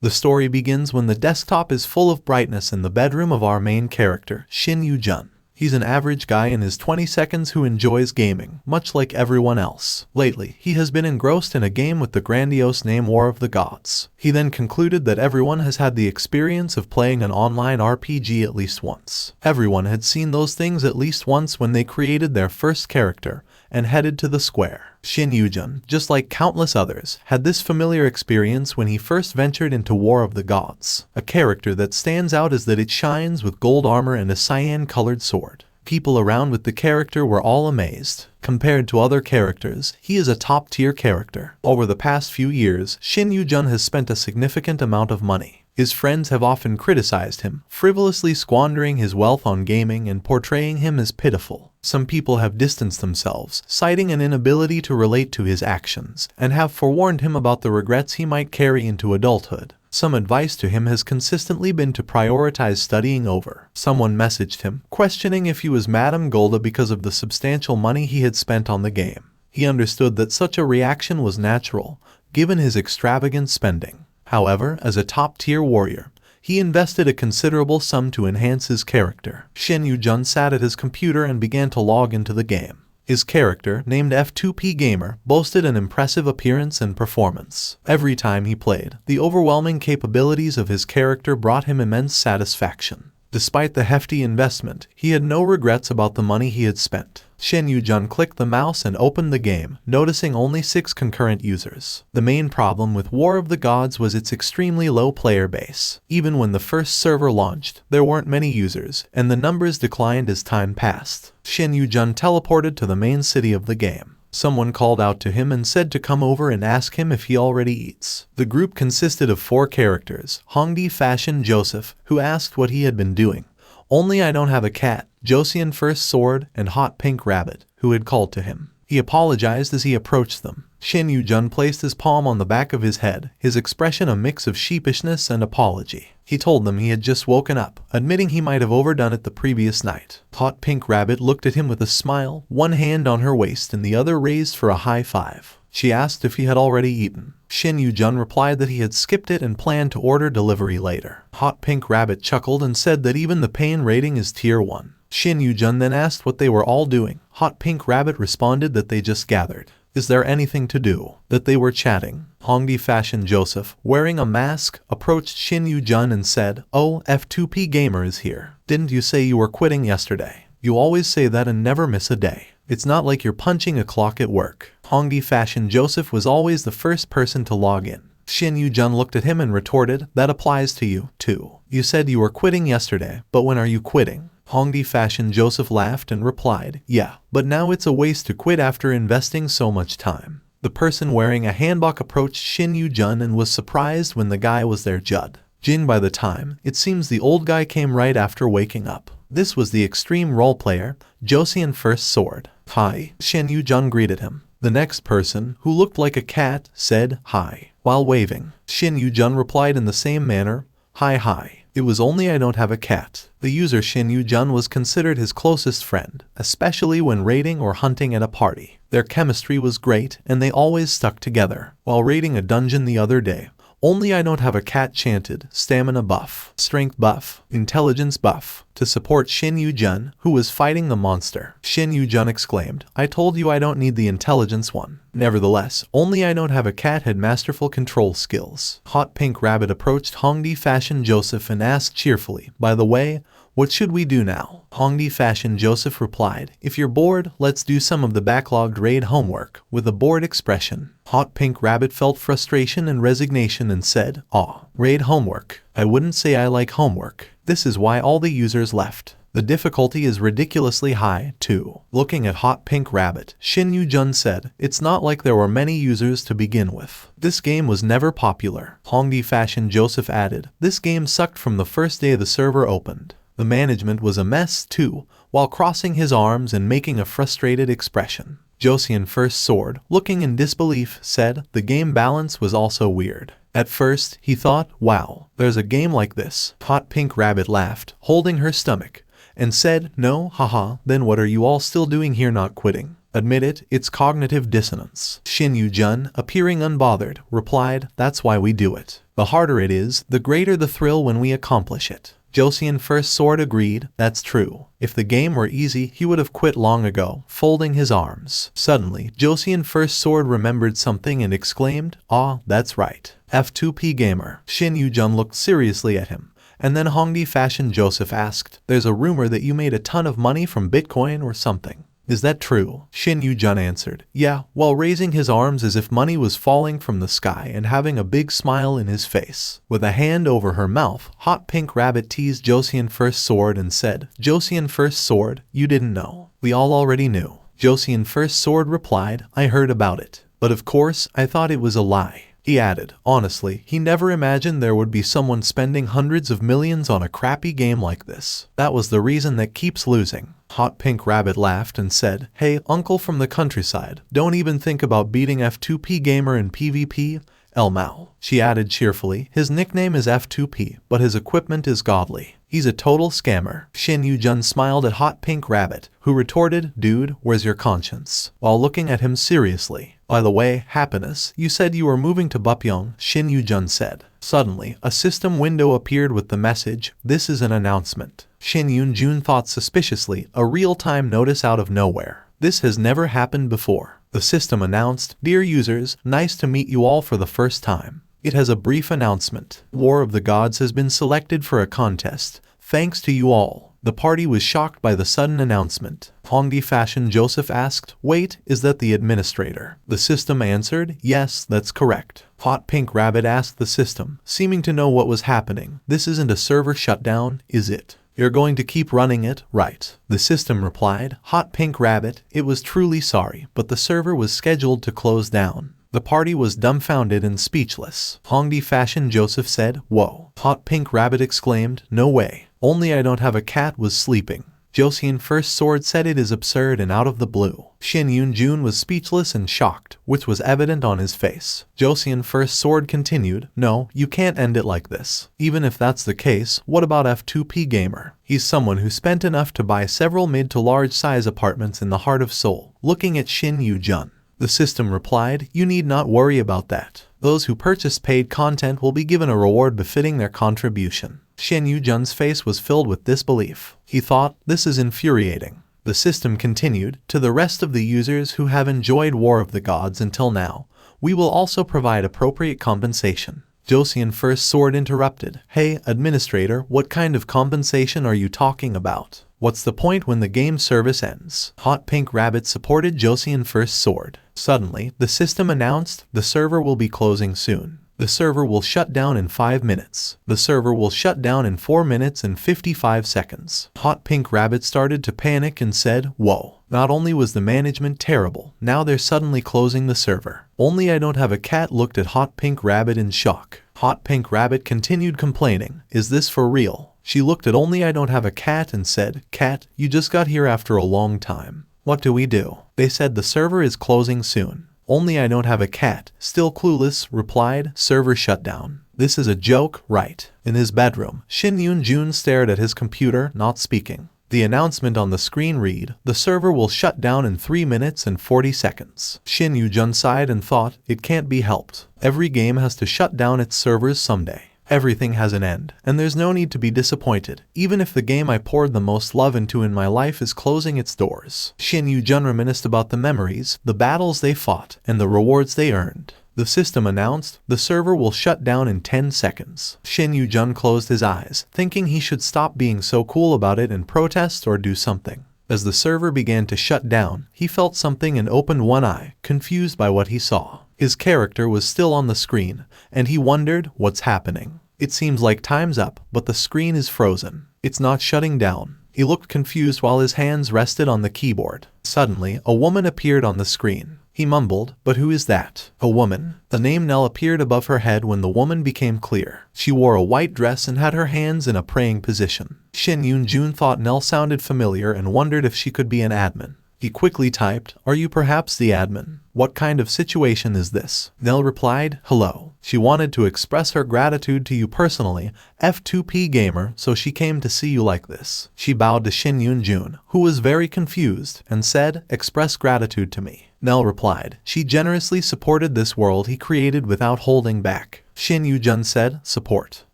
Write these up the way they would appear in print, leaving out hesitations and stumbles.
The story begins when the desktop is full of brightness in the bedroom of our main character, Shin Yu-jun. He's an average guy in his 20s who enjoys gaming, much like everyone else. Lately, he has been engrossed in a game with the grandiose name War of the Gods. He then concluded that everyone has had the experience of playing an online RPG at least once. Everyone had seen those things at least once when they created their first character and headed to the square. Shin Yu-jun, just like countless others, had this familiar experience when he first ventured into War of the Gods. A character that stands out is that it shines with gold armor and a cyan-colored sword. People around with the character were all amazed. Compared to other characters, he is a top-tier character. Over the past few years, Shin Yu-jun has spent a significant amount of money. His friends have often criticized him, frivolously squandering his wealth on gaming and portraying him as pitiful. Some people have distanced themselves, citing an inability to relate to his actions, and have forewarned him about the regrets he might carry into adulthood. Some advice to him has consistently been to prioritize studying over. Someone messaged him, questioning if he was Madame Golda because of the substantial money he had spent on the game. He understood that such a reaction was natural, given his extravagant spending. However, as a top-tier warrior, he invested a considerable sum to enhance his character. Shin Yu-jun sat at his computer and began to log into the game. His character, named F2P Gamer, boasted an impressive appearance and performance. Every time he played, the overwhelming capabilities of his character brought him immense satisfaction. Despite the hefty investment, he had no regrets about the money he had spent. Shin Yu-jun clicked the mouse and opened the game, noticing only 6 concurrent users. The main problem with War of the Gods was its extremely low player base. Even when the first server launched, there weren't many users, and the numbers declined as time passed. Shin Yu-jun teleported to the main city of the game. Someone called out to him and said to come over and ask him if he already eats. The group consisted of 4 characters: Hongdi Fashion Joseph, who asked what he had been doing; Only I Don't Have a Cat, Josian First Sword, and Hot Pink Rabbit, who had called to him. He apologized as he approached them. Shin Yu-jun placed his palm on the back of his head, his expression a mix of sheepishness and apology. He told them he had just woken up, admitting he might have overdone it the previous night. Hot Pink Rabbit looked at him with a smile, one hand on her waist and the other raised for a high five. She asked if he had already eaten. Shin Yu-jun replied that he had skipped it and planned to order delivery later. Hot Pink Rabbit chuckled and said that even the pain rating is tier 1. Shin Yu-jun then asked what they were all doing. Hot Pink Rabbit responded that they just gathered. Is there anything to do? That they were chatting. Hongdi Fashion Joseph, wearing a mask, approached Shin Yu-jun and said, "Oh, F2P Gamer is here. Didn't you say you were quitting yesterday? You always say that and never miss a day. It's not like you're punching a clock at work." Hongdi Fashion Joseph was always the first person to log in. Shin Yu-jun looked at him and retorted, "That applies to you, too. You said you were quitting yesterday, but when are you quitting?" Hongdi Fashion Joseph laughed and replied, "Yeah, but now it's a waste to quit after investing so much time." The person wearing a hanbok approached Shin Yu-jun and was surprised when the guy was their Judd. Jin by the time, it seems the old guy came right after waking up. This was the extreme role player, Josian First Sword. "Hi," Shin Yu-jun greeted him. The next person, who looked like a cat, said, "Hi," while waving. Shin Yu-jun replied in the same manner, "Hi hi. It was Only I Don't Have a Cat." The user Shin Yu-jun was considered his closest friend, especially when raiding or hunting at a party. Their chemistry was great, and they always stuck together. While raiding a dungeon the other day, Only I Don't Have a Cat chanted, "Stamina buff, strength buff, intelligence buff," to support Shin Yu-jun, who was fighting the monster. Shin Yu-jun exclaimed, "I told you I don't need the intelligence one." Nevertheless, Only I Don't Have a Cat had masterful control skills. Hot Pink Rabbit approached Hongdi Fashion Joseph and asked cheerfully, "By the way, what should we do now?" Hongdi Fashion Joseph replied, "If you're bored, let's do some of the backlogged raid homework," with a bored expression. Hot Pink Rabbit felt frustration and resignation and said, "Aw, raid homework. I wouldn't say I like homework." This is why all the users left. The difficulty is ridiculously high, too. Looking at Hot Pink Rabbit, Shin Yu-jun said, "It's not like there were many users to begin with. This game was never popular." Hongdi Fashion Joseph added, "This game sucked from the first day the server opened." The management was a mess, too, while crossing his arms and making a frustrated expression. Josian First Sword, looking in disbelief, said, "The game balance was also weird." At first, he thought, "Wow, there's a game like this." Hot Pink Rabbit laughed, holding her stomach, and said, "No, haha, then what are you all still doing here not quitting?" Admit it, it's cognitive dissonance. Shin Yu-jun, appearing unbothered, replied, that's why we do it. The harder it is, the greater the thrill when we accomplish it. Joseon First Sword agreed, that's true. If the game were easy, he would have quit long ago, folding his arms. Suddenly, Joseon First Sword remembered something and exclaimed, ah, that's right. F2P gamer. Shin Yu-jun looked seriously at him. And then Hongdae Fashion Joseph asked, there's a rumor that you made a ton of money from Bitcoin or something. Is that true? Shin Yu-jun answered, yeah, while raising his arms as if money was falling from the sky and having a big smile in his face. With a hand over her mouth, Hot Pink Rabbit teased Joseon First Sword and said, Joseon First Sword, you didn't know. We all already knew. Joseon First Sword replied, I heard about it. But of course, I thought it was a lie. He added, honestly, he never imagined there would be someone spending hundreds of millions on a crappy game like this. That was the reason that keeps losing. Hot Pink Rabbit laughed and said, hey, uncle from the countryside, don't even think about beating F2P gamer in PvP. El Mao. She added cheerfully, his nickname is F2P, but his equipment is godly. He's a total scammer. Shin Yu-jun smiled at Hot Pink Rabbit, who retorted, dude, where's your conscience? While looking at him seriously. By the way, Happiness, you said you were moving to Bupyeong, Shin Yu-jun said. Suddenly, a system window appeared with the message, this is an announcement. Shin Yu-jun thought suspiciously, a real-time notice out of nowhere. This has never happened before. The system announced, dear users, nice to meet you all for the first time. It has a brief announcement. War of the Gods has been selected for a contest. Thanks to you all. The party was shocked by the sudden announcement. Hongdae Fashion Joseph asked, wait, is that the administrator? The system answered, yes, that's correct. Hot Pink Rabbit asked the system, seeming to know what was happening. This isn't a server shutdown, is it? You're going to keep running it, right? The system replied, Hot Pink Rabbit, it was truly sorry, but the server was scheduled to close down. The party was dumbfounded and speechless. Hongdae Fashion Joseph said, whoa. Hot Pink Rabbit exclaimed, no way. Only I don't have a cat was sleeping. Joseon First Sword said it is absurd and out of the blue. Shin Yu-jun was speechless and shocked, which was evident on his face. Joseon First Sword continued, no, you can't end it like this. Even if that's the case, what about F2P Gamer? He's someone who spent enough to buy several mid to large size apartments in the heart of Seoul. Looking at Shin Yu-jun, the system replied, you need not worry about that. Those who purchase paid content will be given a reward befitting their contribution. Shin Yu-jun's face was filled with disbelief. He thought, this is infuriating. The system continued, to the rest of the users who have enjoyed War of the Gods until now, we will also provide appropriate compensation. Joseon First Sword interrupted, hey, administrator, what kind of compensation are you talking about? What's the point when the game service ends? Hot Pink Rabbit supported Joseon First Sword. Suddenly, the system announced, the server will be closing soon. The server will shut down in 5 minutes. The server will shut down in 4 minutes and 55 seconds. Hot Pink Rabbit started to panic and said, whoa. Not only was the management terrible, now they're suddenly closing the server. Only I don't have a cat looked at Hot Pink Rabbit in shock. Hot Pink Rabbit continued complaining, is this for real? She looked at Only I Don't Have a Cat and said, cat, you just got here after a long time. What do we do? They said the server is closing soon. Only I Don't Have a Cat, still clueless, replied, server shutdown. This is a joke, right? In his bedroom, Shin Yu-jun stared at his computer, not speaking. The announcement on the screen read, the server will shut down in 3 minutes and 40 seconds. Shin Yu-jun sighed and thought, it can't be helped. Every game has to shut down its servers someday. Everything has an end, and there's no need to be disappointed, even if the game I poured the most love into in my life is closing its doors. Shin Yu-jun reminisced about the memories, the battles they fought, and the rewards they earned. The system announced, the server will shut down in 10 seconds. Shin Yu-jun closed his eyes, thinking he should stop being so cool about it and protest or do something. As the server began to shut down, he felt something and opened one eye, confused by what he saw. His character was still on the screen, and he wondered, what's happening? It seems like time's up, but the screen is frozen. It's not shutting down. He looked confused while his hands rested on the keyboard. Suddenly, a woman appeared on the screen. He mumbled, but who is that? A woman. The name Nell appeared above her head when the woman became clear. She wore a white dress and had her hands in a praying position. Shin Yu-jun thought Nell sounded familiar and wondered if she could be an admin. He quickly typed, "Are you perhaps the admin? What kind of situation is this?" Nell replied, "Hello." She wanted to express her gratitude to you personally, F2P gamer, so she came to see you like this. She bowed to Shin Yoon-jun, who was very confused, and said, "Express gratitude to me." Nell replied, "She generously supported this world he created without holding back." Shin Yoo-jun said, "Support?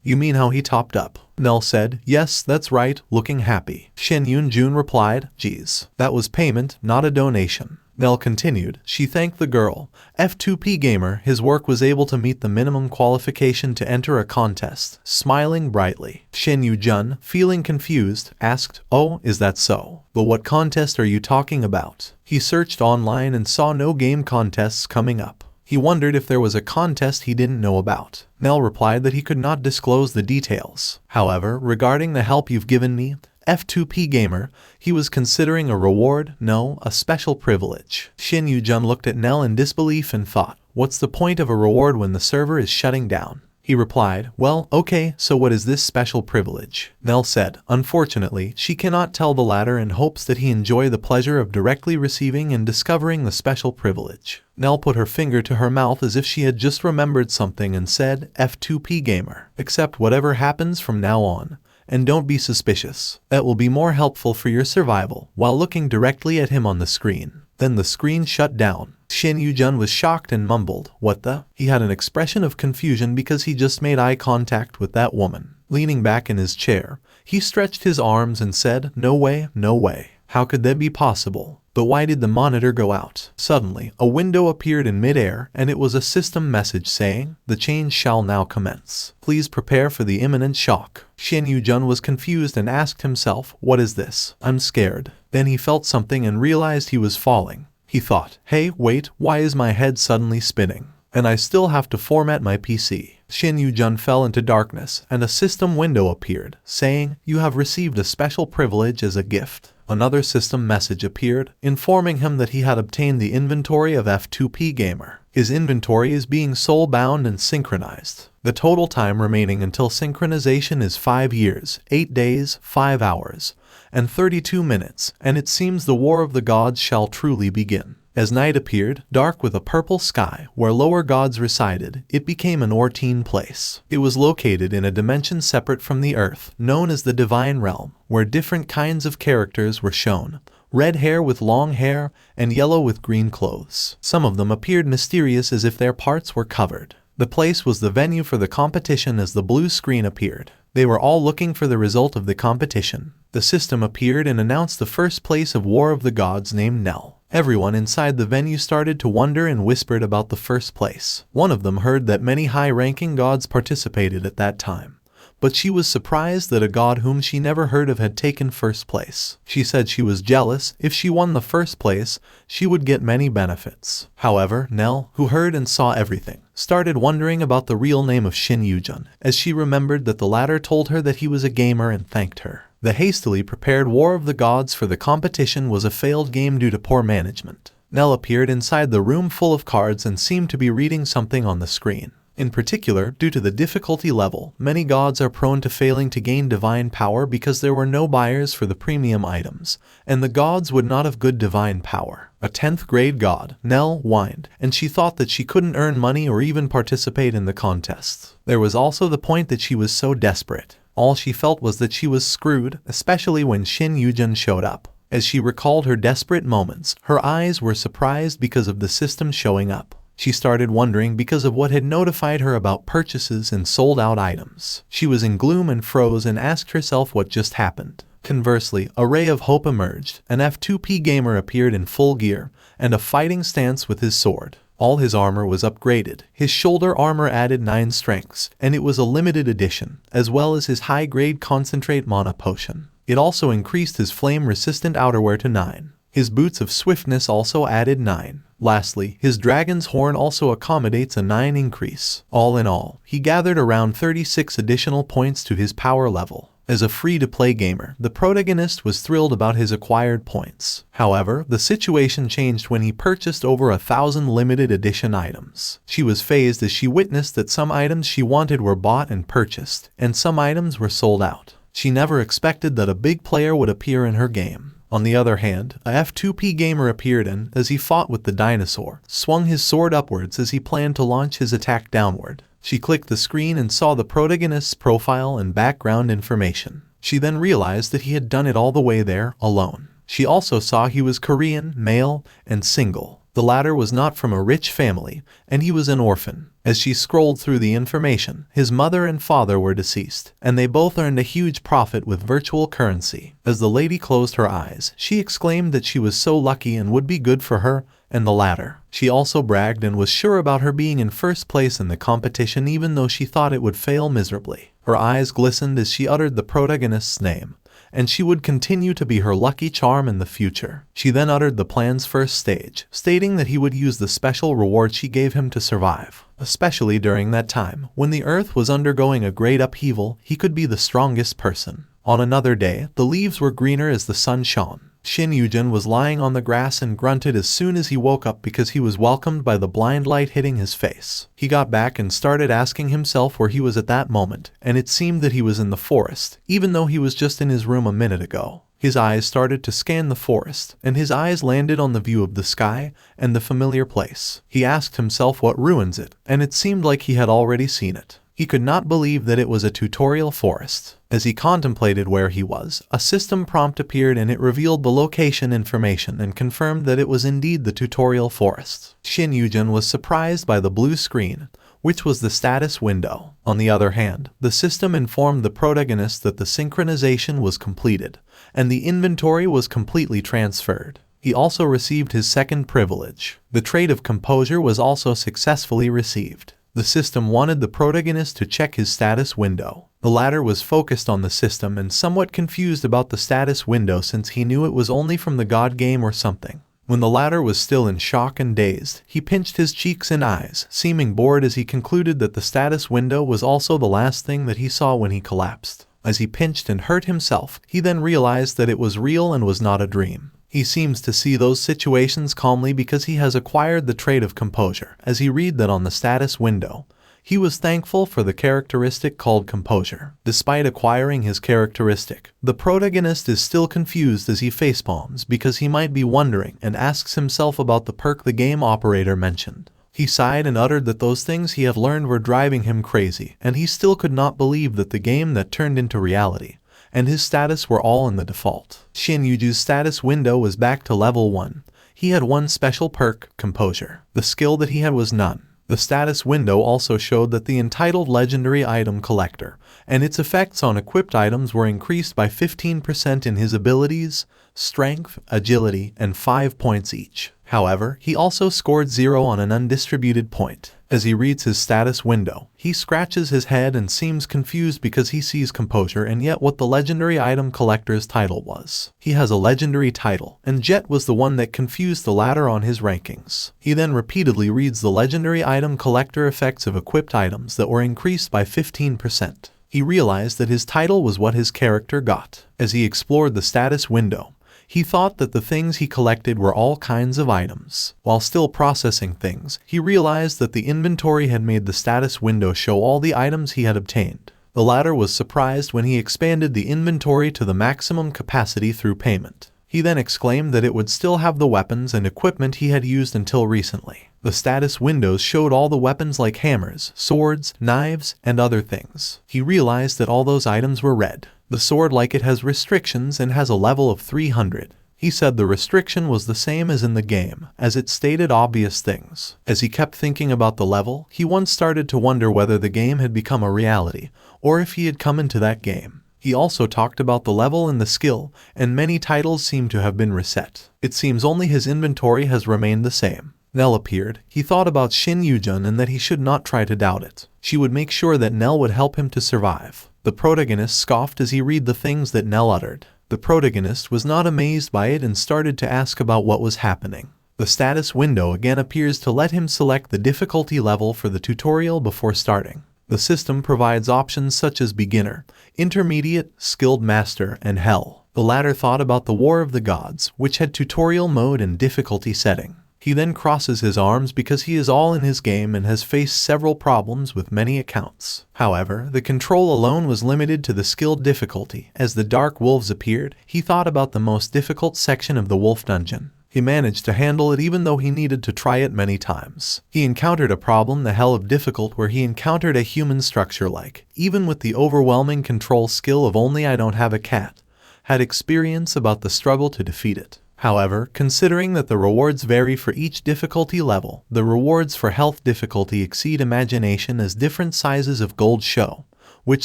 You mean how he topped up?" Nell said, "Yes, that's right, looking happy." Shin Yoon-jun replied, "Geez, that was payment, not a donation." Nell continued, "She thanked the girl, F2P gamer, his work was able to meet the minimum qualification to enter a contest," smiling brightly. Shin Yoo-jun, feeling confused, asked, "Oh, is that so? But what contest are you talking about?" He searched online and saw no game contests coming up. He wondered if there was a contest he didn't know about. Nell replied that he could not disclose the details. However, regarding the help you've given me, F2P gamer, he was considering a reward, no, a special privilege. Shin Yoo-jun looked at Nell in disbelief and thought, "What's the point of a reward when the server is shutting down?" He replied, "Well, okay, so what is this special privilege?" Nell said, "Unfortunately, she cannot tell the latter and hopes that he enjoy the pleasure of directly receiving and discovering the special privilege." Nell put her finger to her mouth as if she had just remembered something and said, "F2P gamer, accept whatever happens from now on. And don't be suspicious. That will be more helpful for your survival," while looking directly at him on the screen. Then the screen shut down. Shin Yoo-jun was shocked and mumbled, "What the?" He had an expression of confusion because he just made eye contact with that woman. Leaning back in his chair, he stretched his arms and said, "No way, no way. How could that be possible? But why did the monitor go out?" Suddenly, a window appeared in mid-air, and it was a system message saying, "The change shall now commence. Please prepare for the imminent shock." Shin Yoo-jun was confused and asked himself, "What is this? I'm scared." Then he felt something and realized he was falling. He thought, "Hey, wait, why is my head suddenly spinning? And I still have to format my PC." Shin Yoo-jun fell into darkness, and a system window appeared, saying, "You have received a special privilege as a gift." Another system message appeared, informing him that he had obtained the inventory of F2P gamer. His inventory is being soul-bound and synchronized. The total time remaining until synchronization is 5 years, 8 days, 5 hours, and 32 minutes, and it seems the War of the Gods shall truly begin. As night appeared, dark with a purple sky, where lower gods resided, it became an orteen place. It was located in a dimension separate from the earth, known as the Divine Realm, where different kinds of characters were shown. Red hair with long hair, and yellow with green clothes. Some of them appeared mysterious as if their parts were covered. The place was the venue for the competition as the blue screen appeared. They were all looking for the result of the competition. The system appeared and announced the first place of War of the Gods named Nell. Everyone inside the venue started to wonder and whispered about the first place. One of them heard that many high-ranking gods participated at that time, but she was surprised that a god whom she never heard of had taken first place. She said she was jealous. If she won the first place, she would get many benefits. However, Nell, who heard and saw everything, started wondering about the real name of Shin Yoo-jun, as she remembered that the latter told her that he was a gamer and thanked her. The hastily prepared War of the Gods for the competition was a failed game due to poor management. Nell appeared inside the room full of cards and seemed to be reading something on the screen. In particular, due to the difficulty level, many gods are prone to failing to gain divine power because there were no buyers for the premium items, and the gods would not have good divine power. A 10th grade god, Nell, whined, and she thought that she couldn't earn money or even participate in the contests. There was also the point that she was so desperate. All she felt was that she was screwed, especially when Shin Yoo-jun showed up. As she recalled her desperate moments, her eyes were surprised because of the system showing up. She started wondering because of what had notified her about purchases and sold-out items. She was in gloom and froze and asked herself what just happened. Conversely, a ray of hope emerged. An F2P gamer appeared in full gear and a fighting stance with his sword. All his armor was upgraded. His shoulder armor added 9 strengths, and it was a limited edition, as well as his high-grade concentrate mana potion. It also increased his flame-resistant outerwear to 9. His boots of swiftness also added 9. Lastly, his dragon's horn also accommodates a 9 increase. All in all, he gathered around 36 additional points to his power level. As a free-to-play gamer, the protagonist was thrilled about his acquired points. However, the situation changed when he purchased over 1,000 limited edition items. She was phased as she witnessed that some items she wanted were bought and purchased, and some items were sold out. She never expected that a big player would appear in her game. On the other hand, a F2P gamer appeared and, as he fought with the dinosaur, swung his sword upwards as he planned to launch his attack downward. She clicked the screen and saw the protagonist's profile and background information. She then realized that he had done it all the way there, alone. She also saw he was Korean, male, and single. The latter was not from a rich family, and he was an orphan. As she scrolled through the information, his mother and father were deceased, and they both earned a huge profit with virtual currency. As the lady closed her eyes, she exclaimed that she was so lucky and would be good for her, and the latter. She also bragged and was sure about her being in first place in the competition even though she thought it would fail miserably. Her eyes glistened as she uttered the protagonist's name, and she would continue to be her lucky charm in the future. She then uttered the plan's first stage, stating that he would use the special reward she gave him to survive. Especially during that time, when the earth was undergoing a great upheaval, he could be the strongest person. On another day, the leaves were greener as the sun shone. Shin Yujin was lying on the grass and grunted as soon as he woke up because he was welcomed by the blind light hitting his face. He got back and started asking himself where he was at that moment, and it seemed that he was in the forest, even though he was just in his room a minute ago. His eyes started to scan the forest, and his eyes landed on the view of the sky and the familiar place. He asked himself what ruins it, and it seemed like he had already seen it. He could not believe that it was a tutorial forest. As he contemplated where he was, a system prompt appeared and it revealed the location information and confirmed that it was indeed the tutorial forest. Shin Yujin was surprised by the blue screen, which was the status window. On the other hand, the system informed the protagonist that the synchronization was completed, and the inventory was completely transferred. He also received his second privilege. The trait of composure was also successfully received. The system wanted the protagonist to check his status window. The latter was focused on the system and somewhat confused about the status window since he knew it was only from the god game or something. When the latter was still in shock and dazed, he pinched his cheeks and eyes, seeming bored as he concluded that the status window was also the last thing that he saw when he collapsed. As he pinched and hurt himself, he then realized that it was real and was not a dream. He seems to see those situations calmly because he has acquired the trait of composure. As he read that on the status window, he was thankful for the characteristic called composure. Despite acquiring his characteristic, the protagonist is still confused as he facepalms because he might be wondering and asks himself about the perk the game operator mentioned. He sighed and uttered that those things he had learned were driving him crazy, and he still could not believe that the game that turned into reality and his status were all in the default. Shin Yuju's status window was back to level 1. He had one special perk, composure. The skill that he had was none. The status window also showed that the entitled legendary item collector and its effects on equipped items were increased by 15% in his abilities, strength, agility, and 5 points each. However, he also scored 0 on an undistributed point. As he reads his status window, he scratches his head and seems confused because he sees composure and yet what the legendary item collector's title was. He has a legendary title, and Jet was the one that confused the latter on his rankings. He then repeatedly reads the legendary item collector effects of equipped items that were increased by 15%. He realized that his title was what his character got. As he explored the status window, he thought that the things he collected were all kinds of items. While still processing things, he realized that the inventory had made the status window show all the items he had obtained. The latter was surprised when he expanded the inventory to the maximum capacity through payment. He then exclaimed that it would still have the weapons and equipment he had used until recently. The status windows showed all the weapons like hammers, swords, knives, and other things. He realized that all those items were red. The sword like it has restrictions and has a level of 300. He said the restriction was the same as in the game, as it stated obvious things. As he kept thinking about the level, he once started to wonder whether the game had become a reality, or if he had come into that game. He also talked about the level and the skill, and many titles seem to have been reset. It seems only his inventory has remained the same. Nell appeared. He thought about Shin Yujin and that he should not try to doubt it. She would make sure that Nell would help him to survive. The protagonist scoffed as he read the things that Nell uttered. The protagonist was not amazed by it and started to ask about what was happening. The status window again appears to let him select the difficulty level for the tutorial before starting. The system provides options such as beginner, intermediate, skilled master, and hell. The latter thought about the War of the Gods, which had tutorial mode and difficulty setting. He then crosses his arms because he is all in his game and has faced several problems with many accounts. However, the control alone was limited to the skilled difficulty. As the dark wolves appeared, he thought about the most difficult section of the wolf dungeon. He managed to handle it even though he needed to try it many times. He encountered a problem, the hell of difficult, where he encountered a human structure like, even with the overwhelming control skill of only I don't have a cat, had experience about the struggle to defeat it. However, considering that the rewards vary for each difficulty level, the rewards for health difficulty exceed imagination as different sizes of gold show, which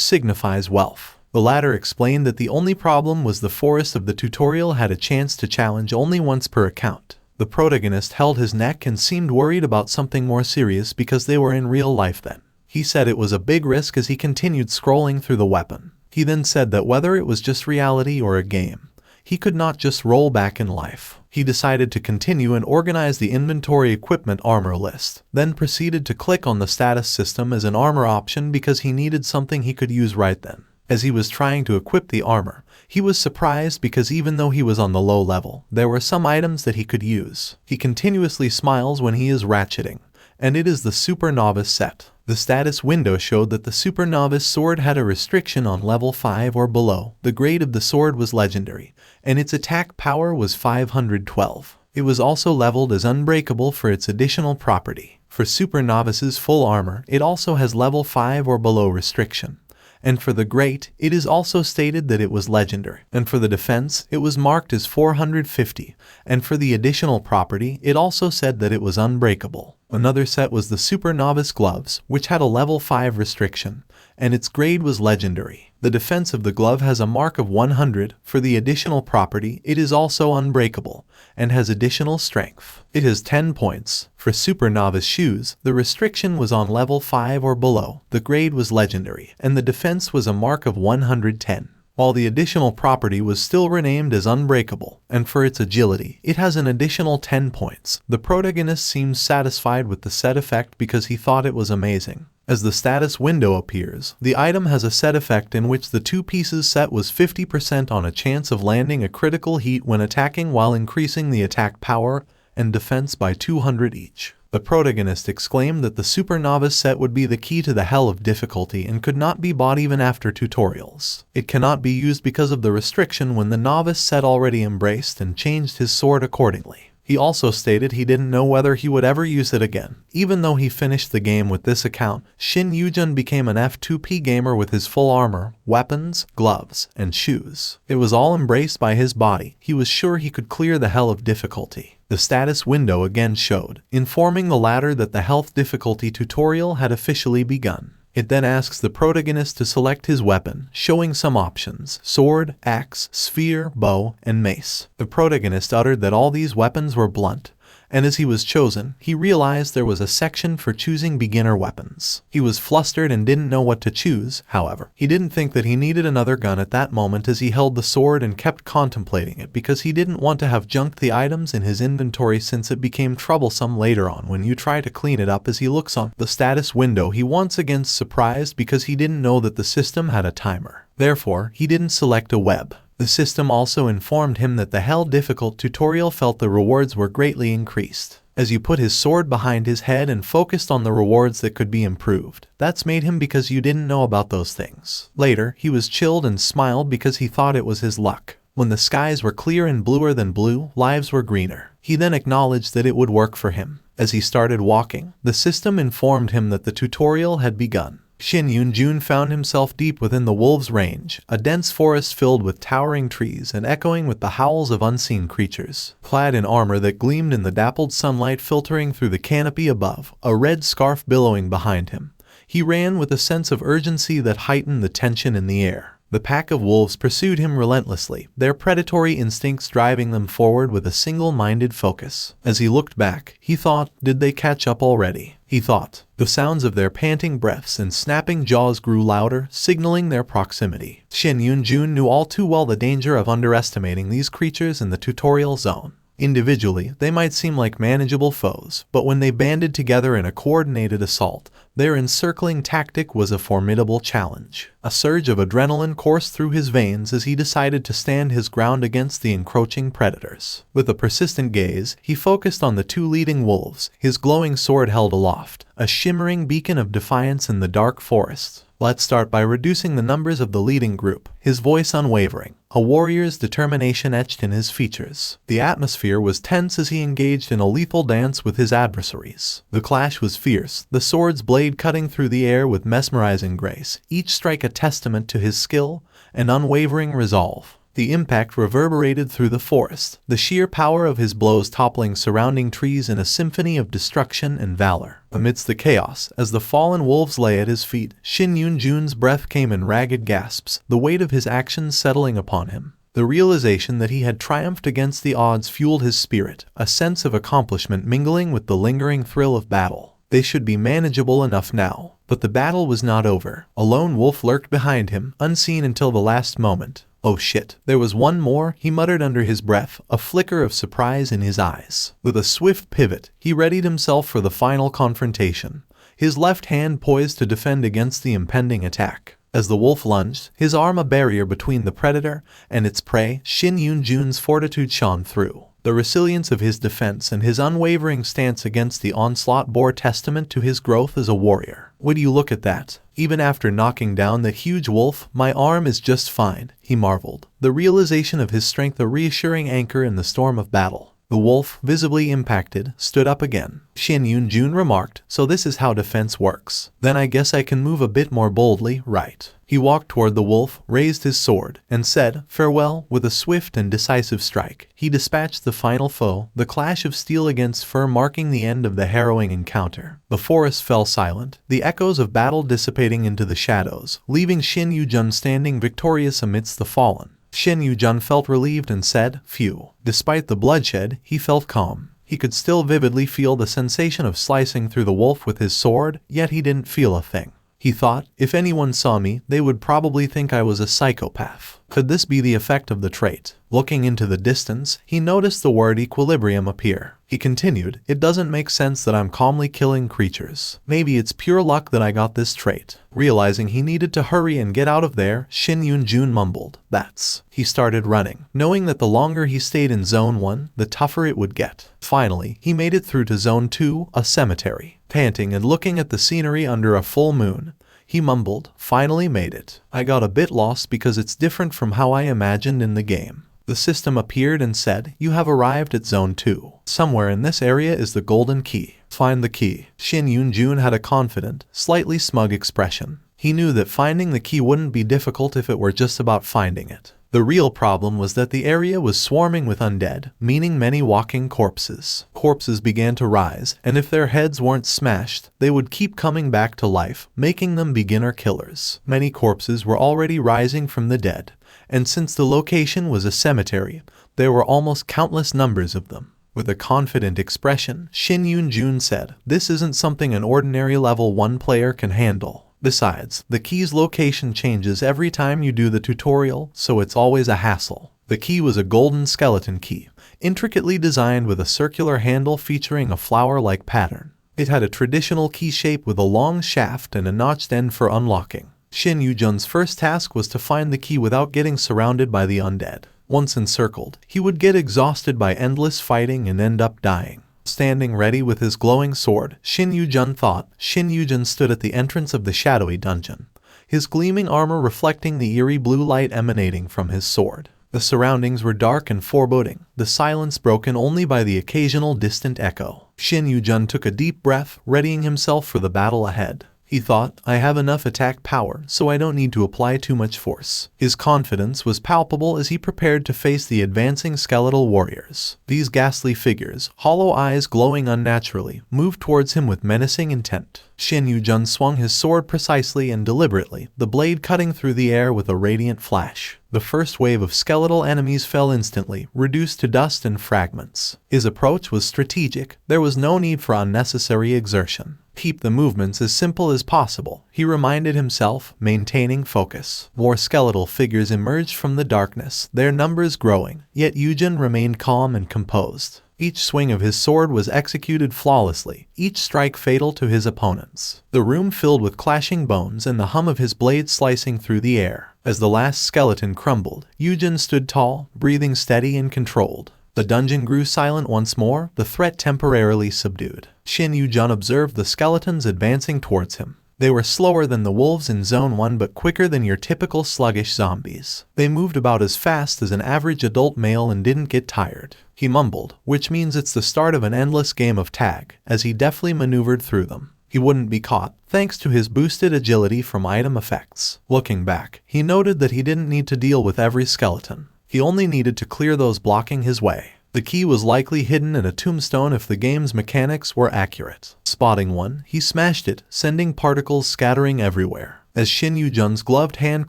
signifies wealth. The latter explained that the only problem was the forest of the tutorial had a chance to challenge only once per account. The protagonist held his neck and seemed worried about something more serious because they were in real life then. He said it was a big risk as he continued scrolling through the weapon. He then said that whether it was just reality or a game, he could not just roll back in life. He decided to continue and organize the inventory equipment armor list, then proceeded to click on the status system as an armor option because he needed something he could use right then. As he was trying to equip the armor, he was surprised because even though he was on the low level, there were some items that he could use. He continuously smiles when he is ratcheting, and it is the Super Novice set. The status window showed that the Super Novice sword had a restriction on level 5 or below. The grade of the sword was legendary, and its attack power was 512. It was also leveled as unbreakable for its additional property. For Super Novice's full armor, it also has level 5 or below restriction. And for the Great, it is also stated that it was legendary. And for the defense, it was marked as 450. And for the additional property, it also said that it was unbreakable. Another set was the Super Novice Gloves, which had a level 5 restriction, and its grade was legendary. The defense of the glove has a mark of 100. For the additional property, it is also unbreakable, and has additional strength. It has 10 points. For Super Novice Shoes, the restriction was on level 5 or below. The grade was legendary, and the defense was a mark of 110. While the additional property was still renamed as unbreakable, and for its agility, it has an additional 10 points. The protagonist seems satisfied with the set effect because he thought it was amazing. As the status window appears, the item has a set effect in which the 2 pieces set was 50% on a chance of landing a critical hit when attacking while increasing the attack power and defense by 200 each. The protagonist exclaimed that the Super Novice set would be the key to the hell of difficulty and could not be bought even after tutorials. It cannot be used because of the restriction when the Novice set already embraced and changed his sword accordingly. He also stated he didn't know whether he would ever use it again. Even though he finished the game with this account, Shin Yujun became an F2P gamer with his full armor, weapons, gloves, and shoes. It was all embraced by his body. He was sure he could clear the hell of difficulty. The status window again showed, informing the latter that the health difficulty tutorial had officially begun. It then asks the protagonist to select his weapon, showing some options: sword, axe, sphere, bow, and mace. The protagonist uttered that all these weapons were blunt, and as he was chosen, he realized there was a section for choosing beginner weapons. He was flustered and didn't know what to choose. However, he didn't think that he needed another gun at that moment as he held the sword and kept contemplating it because he didn't want to have junked the items in his inventory since it became troublesome later on when you try to clean it up. As he looks on the status window, he once again surprised because he didn't know that the system had a timer. Therefore, he didn't select a web. The system also informed him that the hell difficult tutorial felt the rewards were greatly increased. As you put his sword behind his head and focused on the rewards that could be improved. That's made him because you didn't know about those things. Later, he was chilled and smiled because he thought it was his luck. When the skies were clear and bluer than blue, lives were greener. He then acknowledged that it would work for him. As he started walking, the system informed him that the tutorial had begun. Shin Yun-jun found himself deep within the wolves' range, a dense forest filled with towering trees and echoing with the howls of unseen creatures. Clad in armor that gleamed in the dappled sunlight filtering through the canopy above, a red scarf billowing behind him, he ran with a sense of urgency that heightened the tension in the air. The pack of wolves pursued him relentlessly, their predatory instincts driving them forward with a single-minded focus. As he looked back, he thought, did they catch up already? He thought. The sounds of their panting breaths and snapping jaws grew louder, signaling their proximity. Shin Yun-jun knew all too well the danger of underestimating these creatures in the tutorial zone. Individually, they might seem like manageable foes, but when they banded together in a coordinated assault, their encircling tactic was a formidable challenge. A surge of adrenaline coursed through his veins as he decided to stand his ground against the encroaching predators. With a persistent gaze, he focused on the two leading wolves, his glowing sword held aloft, a shimmering beacon of defiance in the dark forest. Let's start by reducing the numbers of the leading group, his voice unwavering, a warrior's determination etched in his features. The atmosphere was tense as he engaged in a lethal dance with his adversaries. The clash was fierce, the sword's blade cutting through the air with mesmerizing grace, each strike a testament to his skill and unwavering resolve. The impact reverberated through the forest, the sheer power of his blows toppling surrounding trees in a symphony of destruction and valor. Amidst the chaos, as the fallen wolves lay at his feet, Shin Yun-jun's breath came in ragged gasps, the weight of his actions settling upon him. The realization that he had triumphed against the odds fueled his spirit, a sense of accomplishment mingling with the lingering thrill of battle. They should be manageable enough now. But the battle was not over. A lone wolf lurked behind him, unseen until the last moment. Oh shit. There was one more, he muttered under his breath, a flicker of surprise in his eyes. With a swift pivot, he readied himself for the final confrontation, his left hand poised to defend against the impending attack. As the wolf lunged, his arm a barrier between the predator and its prey, Shin Yun-jun's fortitude shone through. The resilience of his defense and his unwavering stance against the onslaught bore testament to his growth as a warrior. Would you look at that? Even after knocking down the huge wolf, my arm is just fine, he marveled, the realization of his strength a reassuring anchor in the storm of battle. The wolf, visibly impacted, stood up again. Shin Yun-jun remarked, so this is how defense works. Then I guess I can move a bit more boldly, right? He walked toward the wolf, raised his sword, and said, farewell, with a swift and decisive strike. He dispatched the final foe, the clash of steel against fur marking the end of the harrowing encounter. The forest fell silent, the echoes of battle dissipating into the shadows, leaving Shin Yun-jun standing victorious amidst the fallen. Shin Yun-jun felt relieved and said, phew. Despite the bloodshed, he felt calm. He could still vividly feel the sensation of slicing through the wolf with his sword, yet he didn't feel a thing. He thought, if anyone saw me, they would probably think I was a psychopath. Could this be the effect of the trait? Looking into the distance, he noticed the word equilibrium appear. He continued, it doesn't make sense that I'm calmly killing creatures. Maybe it's pure luck that I got this trait. Realizing he needed to hurry and get out of there, Shin Yun-jun mumbled, that's. He started running, knowing that the longer he stayed in Zone 1, the tougher it would get. Finally, he made it through to Zone 2, a cemetery. Panting and looking at the scenery under a full moon, he mumbled, finally made it. I got a bit lost because it's different from how I imagined in the game. The system appeared and said, you have arrived at Zone 2. Somewhere in this area is the golden key. Find the key. Shin Yun-jun had a confident, slightly smug expression. He knew that finding the key wouldn't be difficult if it were just about finding it. The real problem was that the area was swarming with undead, meaning many walking corpses. Corpses began to rise, and if their heads weren't smashed, they would keep coming back to life, making them beginner killers. Many corpses were already rising from the dead, and since the location was a cemetery, there were almost countless numbers of them. With a confident expression, Shin Yun-jun said, this isn't something an ordinary level 1 player can handle. Besides, the key's location changes every time you do the tutorial, so it's always a hassle. The key was a golden skeleton key, intricately designed with a circular handle featuring a flower-like pattern. It had a traditional key shape with a long shaft and a notched end for unlocking. Shin Yun-jun's first task was to find the key without getting surrounded by the undead. Once encircled, he would get exhausted by endless fighting and end up dying. Standing ready with his glowing sword, Shin Yun-jun thought. Shin Yun-jun stood at the entrance of the shadowy dungeon, his gleaming armor reflecting the eerie blue light emanating from his sword. The surroundings were dark and foreboding, the silence broken only by the occasional distant echo. Shin Yun-jun took a deep breath, readying himself for the battle ahead. He thought, I have enough attack power, so I don't need to apply too much force. His confidence was palpable as he prepared to face the advancing skeletal warriors. These ghastly figures, hollow eyes glowing unnaturally, moved towards him with menacing intent. Shin Yu-jun swung his sword precisely and deliberately, the blade cutting through the air with a radiant flash. The first wave of skeletal enemies fell instantly, reduced to dust and fragments. His approach was strategic. There was no need for unnecessary exertion. Keep the movements as simple as possible, he reminded himself, maintaining focus. More skeletal figures emerged from the darkness, their numbers growing, yet Yu-jun remained calm and composed. Each swing of his sword was executed flawlessly, each strike fatal to his opponents. The room filled with clashing bones and the hum of his blade slicing through the air. As the last skeleton crumbled, Yu-jun stood tall, breathing steady and controlled. The dungeon grew silent once more, the threat temporarily subdued. Shin Yu-jun observed the skeletons advancing towards him. They were slower than the wolves in Zone 1 but quicker than your typical sluggish zombies. They moved about as fast as an average adult male and didn't get tired. He mumbled, which means it's the start of an endless game of tag, as he deftly maneuvered through them. He wouldn't be caught, thanks to his boosted agility from item effects. Looking back, he noted that he didn't need to deal with every skeleton. He only needed to clear those blocking his way. The key was likely hidden in a tombstone if the game's mechanics were accurate. Spotting one, he smashed it, sending particles scattering everywhere. As Shin Yu-jun's gloved hand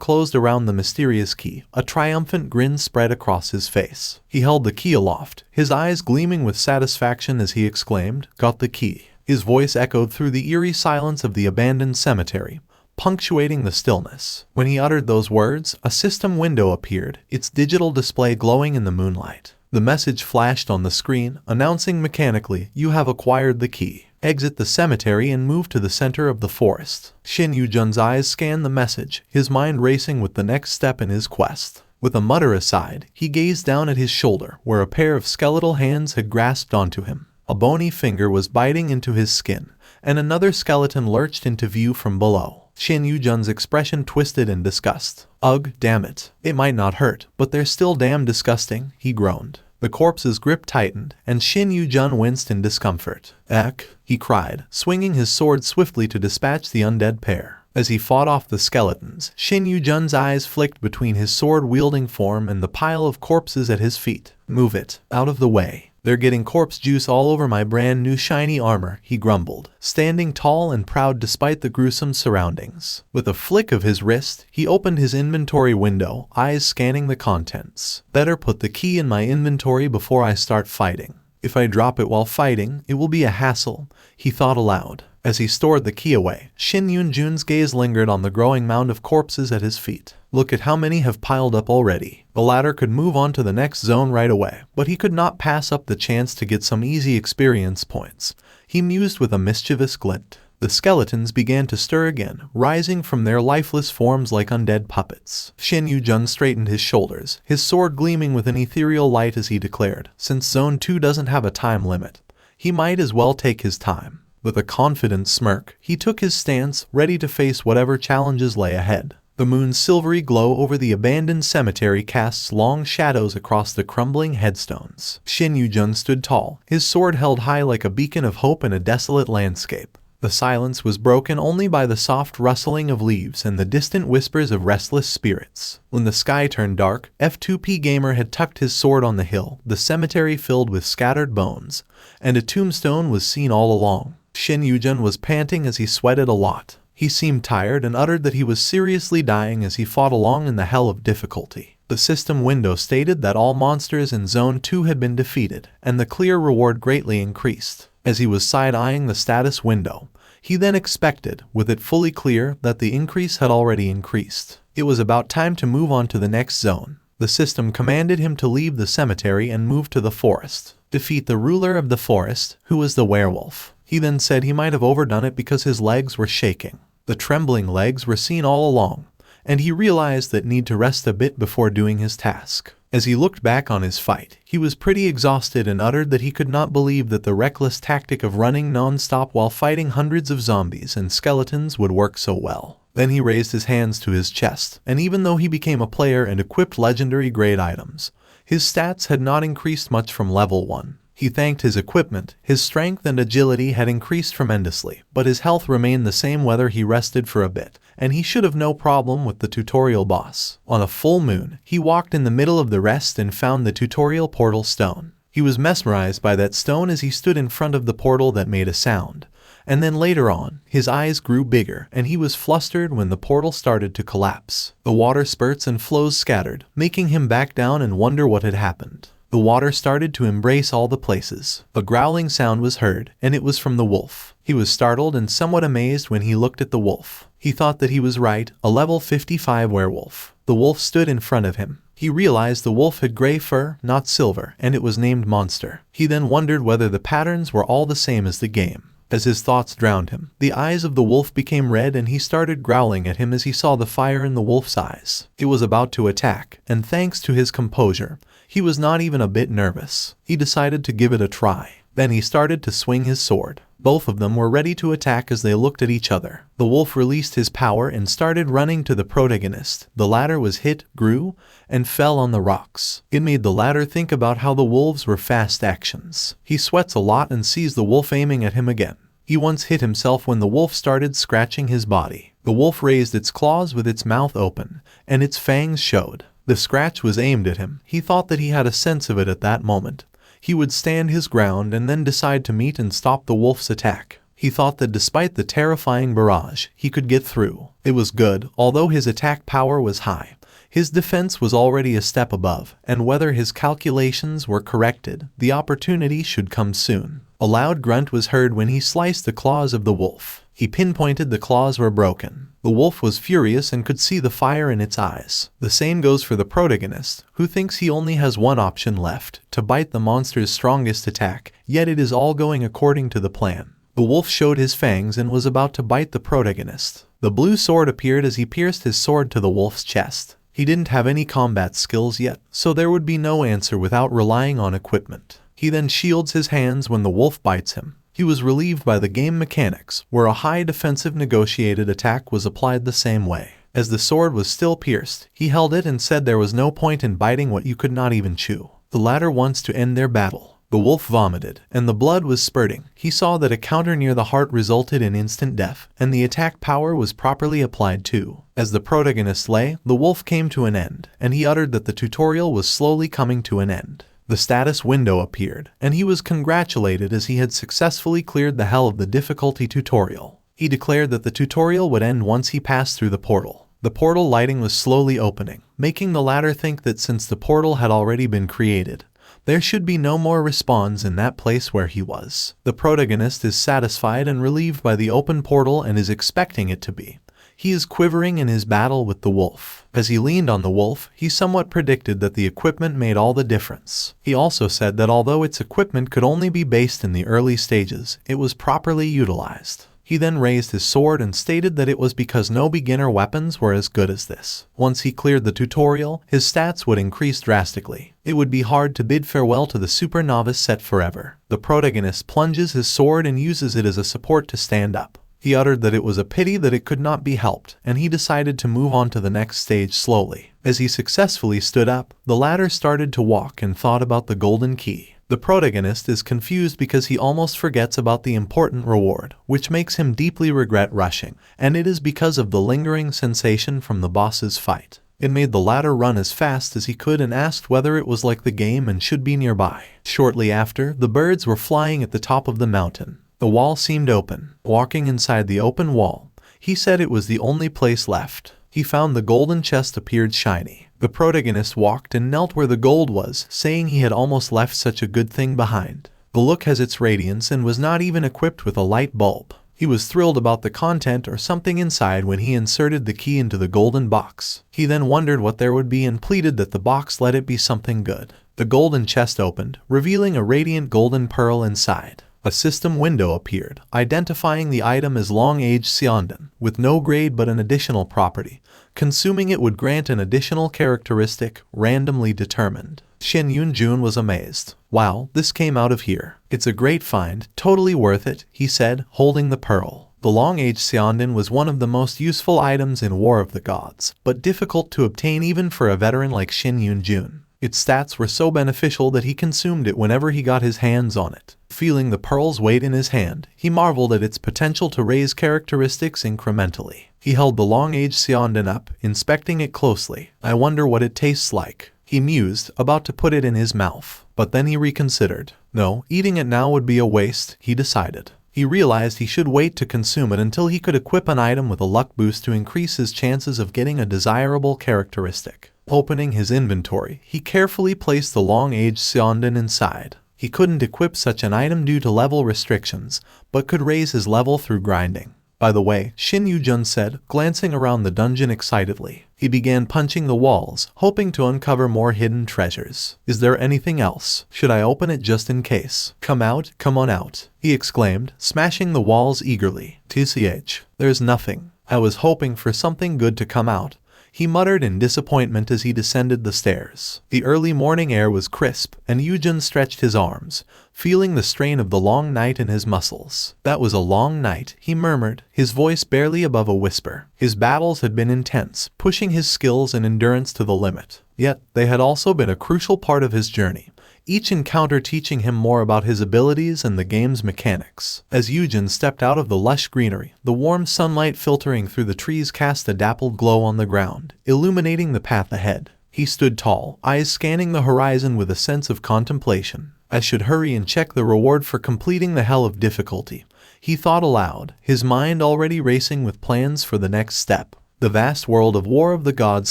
closed around the mysterious key, a triumphant grin spread across his face. He held the key aloft, his eyes gleaming with satisfaction as he exclaimed, "Got the key." His voice echoed through the eerie silence of the abandoned cemetery, punctuating the stillness. When he uttered those words, a system window appeared, its digital display glowing in the moonlight. The message flashed on the screen, announcing mechanically, "You have acquired the key. Exit the cemetery and move to the center of the forest." Shin Yu-jun's eyes scanned the message, his mind racing with the next step in his quest. With a mutter aside, he gazed down at his shoulder, where a pair of skeletal hands had grasped onto him. A bony finger was biting into his skin, and another skeleton lurched into view from below. Shin Yu-jun's expression twisted in disgust. "Ugh, damn it. It might not hurt, but they're still damn disgusting," he groaned. The corpse's grip tightened, and Shin Yu-jun winced in discomfort. "Eck," he cried, swinging his sword swiftly to dispatch the undead pair. As he fought off the skeletons, Shin Yu-jun's eyes flicked between his sword-wielding form and the pile of corpses at his feet. "Move it. Out of the way. They're getting corpse juice all over my brand new shiny armor," he grumbled, standing tall and proud despite the gruesome surroundings. With a flick of his wrist, he opened his inventory window, eyes scanning the contents. "Better put the key in my inventory before I start fighting. If I drop it while fighting, it will be a hassle," he thought aloud. As he stored the key away, Shin Yu-jun's gaze lingered on the growing mound of corpses at his feet. "Look at how many have piled up already." The latter could move on to the next zone right away, but he could not pass up the chance to get some easy experience points. He mused with a mischievous glint. The skeletons began to stir again, rising from their lifeless forms like undead puppets. Shin Yu-jun straightened his shoulders, his sword gleaming with an ethereal light as he declared, "Since Zone 2 doesn't have a time limit, he might as well take his time." With a confident smirk, he took his stance, ready to face whatever challenges lay ahead. The moon's silvery glow over the abandoned cemetery casts long shadows across the crumbling headstones. Shin Yu-jun stood tall, his sword held high like a beacon of hope in a desolate landscape. The silence was broken only by the soft rustling of leaves and the distant whispers of restless spirits. When the sky turned dark, F2P Gamer had tucked his sword on the hill, the cemetery filled with scattered bones, and a tombstone was seen all along. Shin Yu-jun was panting as he sweated a lot. He seemed tired and uttered that he was seriously dying as he fought along in the hell of difficulty. The system window stated that all monsters in Zone 2 had been defeated, and the clear reward greatly increased. As he was side-eyeing the status window, he then expected, with it fully clear, that the increase had already increased. It was about time to move on to the next zone. The system commanded him to leave the cemetery and move to the forest. Defeat the ruler of the forest, who was the werewolf. He then said he might have overdone it because his legs were shaking. The trembling legs were seen all along, and he realized that need to rest a bit before doing his task. As he looked back on his fight, he was pretty exhausted and uttered that he could not believe that the reckless tactic of running non-stop while fighting hundreds of zombies and skeletons would work so well. Then he raised his hands to his chest, and even though he became a player and equipped legendary grade items, his stats had not increased much from level 1. He thanked his equipment. His strength and agility had increased tremendously, but his health remained the same whether he rested for a bit, and he should have no problem with the tutorial boss. On a full moon, he walked in the middle of the rest and found the tutorial portal stone. He was mesmerized by that stone as he stood in front of the portal that made a sound, And then later on, his eyes grew bigger and he was flustered when the portal started to collapse. The water spurts and flows scattered, making him back down and wonder what had happened. The water started to embrace all the places. A growling sound was heard, and it was from the wolf. He was startled and somewhat amazed when he looked at the wolf. He thought that he was right, a level 55 werewolf. The wolf stood in front of him. He realized the wolf had gray fur, not silver, and it was named Monster. He then wondered whether the patterns were all the same as the game. As his thoughts drowned him, the eyes of the wolf became red and he started growling at him as he saw the fire in the wolf's eyes. It was about to attack, and thanks to his composure, he was not even a bit nervous. He decided to give it a try. Then he started to swing his sword. Both of them were ready to attack as they looked at each other. The wolf released his power and started running to the protagonist. The latter was hit, grew, and fell on the rocks. It made the latter think about how the wolves were fast actions. He sweats a lot and sees the wolf aiming at him again. He once hit himself when the wolf started scratching his body. The wolf raised its claws with its mouth open, and its fangs showed. The scratch was aimed at him. He thought that he had a sense of it at that moment. He would stand his ground and then decide to meet and stop the wolf's attack. He thought that despite the terrifying barrage, he could get through. It was good, although his attack power was high. His defense was already a step above, and whether his calculations were corrected, the opportunity should come soon. A loud grunt was heard when he sliced the claws of the wolf. He pinpointed the claws were broken. The wolf was furious and could see the fire in its eyes. The same goes for the protagonist, who thinks he only has one option left, to bite the monster's strongest attack, yet it is all going according to the plan. The wolf showed his fangs and was about to bite the protagonist. The blue sword appeared as he pierced his sword to the wolf's chest. He didn't have any combat skills yet, so there would be no answer without relying on equipment. He then shields his hands when the wolf bites him. He was relieved by the game mechanics, where a high defensive negotiated attack was applied the same way. As the sword was still pierced, he held it and said there was no point in biting what you could not even chew. The latter wants to end their battle. The wolf vomited, and the blood was spurting. He saw that a counter near the heart resulted in instant death, and the attack power was properly applied too. As the protagonist lay, the wolf came to an end, and he uttered that the tutorial was slowly coming to an end. The status window appeared, and he was congratulated as he had successfully cleared the hell of the difficulty tutorial. He declared that the tutorial would end once he passed through the portal. The portal lighting was slowly opening, making the latter think that since the portal had already been created, there should be no more respawns in that place where he was. The protagonist is satisfied and relieved by the open portal and is expecting it to be. He is quivering in his battle with the wolf. As he leaned on the wolf, he somewhat predicted that the equipment made all the difference. He also said that although its equipment could only be based in the early stages, it was properly utilized. He then raised his sword and stated that it was because no beginner weapons were as good as this. Once he cleared the tutorial, his stats would increase drastically. It would be hard to bid farewell to the super novice set forever. The protagonist plunges his sword and uses it as a support to stand up. He uttered that it was a pity that it could not be helped, and he decided to move on to the next stage slowly. As he successfully stood up, the latter started to walk and thought about the golden key. The protagonist is confused because he almost forgets about the important reward, which makes him deeply regret rushing, and it is because of the lingering sensation from the boss's fight. It made the latter run as fast as he could and asked whether it was like the game and should be nearby. Shortly after, the birds were flying at the top of the mountain. The wall seemed open. Walking inside the open wall, he said it was the only place left. He found the golden chest appeared shiny. The protagonist walked and knelt where the gold was, saying he had almost left such a good thing behind. The look has its radiance and was not even equipped with a light bulb. He was thrilled about the content or something inside when he inserted the key into the golden box. He then wondered what there would be and pleaded that the box let it be something good. The golden chest opened, revealing a radiant golden pearl inside. A system window appeared, identifying the item as long-age Seondan, with no grade but an additional property. Consuming it would grant an additional characteristic, randomly determined. Shin Yoon-jun was amazed. Wow, this came out of here. It's a great find, totally worth it, he said, holding the pearl. The long-age Seondan was one of the most useful items in War of the Gods, but difficult to obtain even for a veteran like Shin Yoon-jun. Its stats were so beneficial that he consumed it whenever he got his hands on it. Feeling the pearl's weight in his hand, he marveled at its potential to raise characteristics incrementally. He held the long-age Seondan up, inspecting it closely. I wonder what it tastes like, he mused, about to put it in his mouth. But then he reconsidered. No, eating it now would be a waste, he decided. He realized he should wait to consume it until he could equip an item with a luck boost to increase his chances of getting a desirable characteristic. Opening his inventory, he carefully placed the long-aged Seondan inside. He couldn't equip such an item due to level restrictions, but could raise his level through grinding. By the way, Shin Yu-jun said, glancing around the dungeon excitedly. He began punching the walls, hoping to uncover more hidden treasures. Is there anything else? Should I open it just in case? Come on out, he exclaimed, smashing the walls eagerly. TCH, there's nothing. I was hoping for something good to come out, he muttered in disappointment as he descended the stairs. The early morning air was crisp, and Yu-jun stretched his arms, feeling the strain of the long night in his muscles. That was a long night, he murmured, his voice barely above a whisper. His battles had been intense, pushing his skills and endurance to the limit. Yet, they had also been a crucial part of his journey, each encounter teaching him more about his abilities and the game's mechanics. As Yu-jun stepped out of the lush greenery, the warm sunlight filtering through the trees cast a dappled glow on the ground, illuminating the path ahead. He stood tall, eyes scanning the horizon with a sense of contemplation. I should hurry and check the reward for completing the hell of difficulty, he thought aloud, his mind already racing with plans for the next step. The vast world of War of the Gods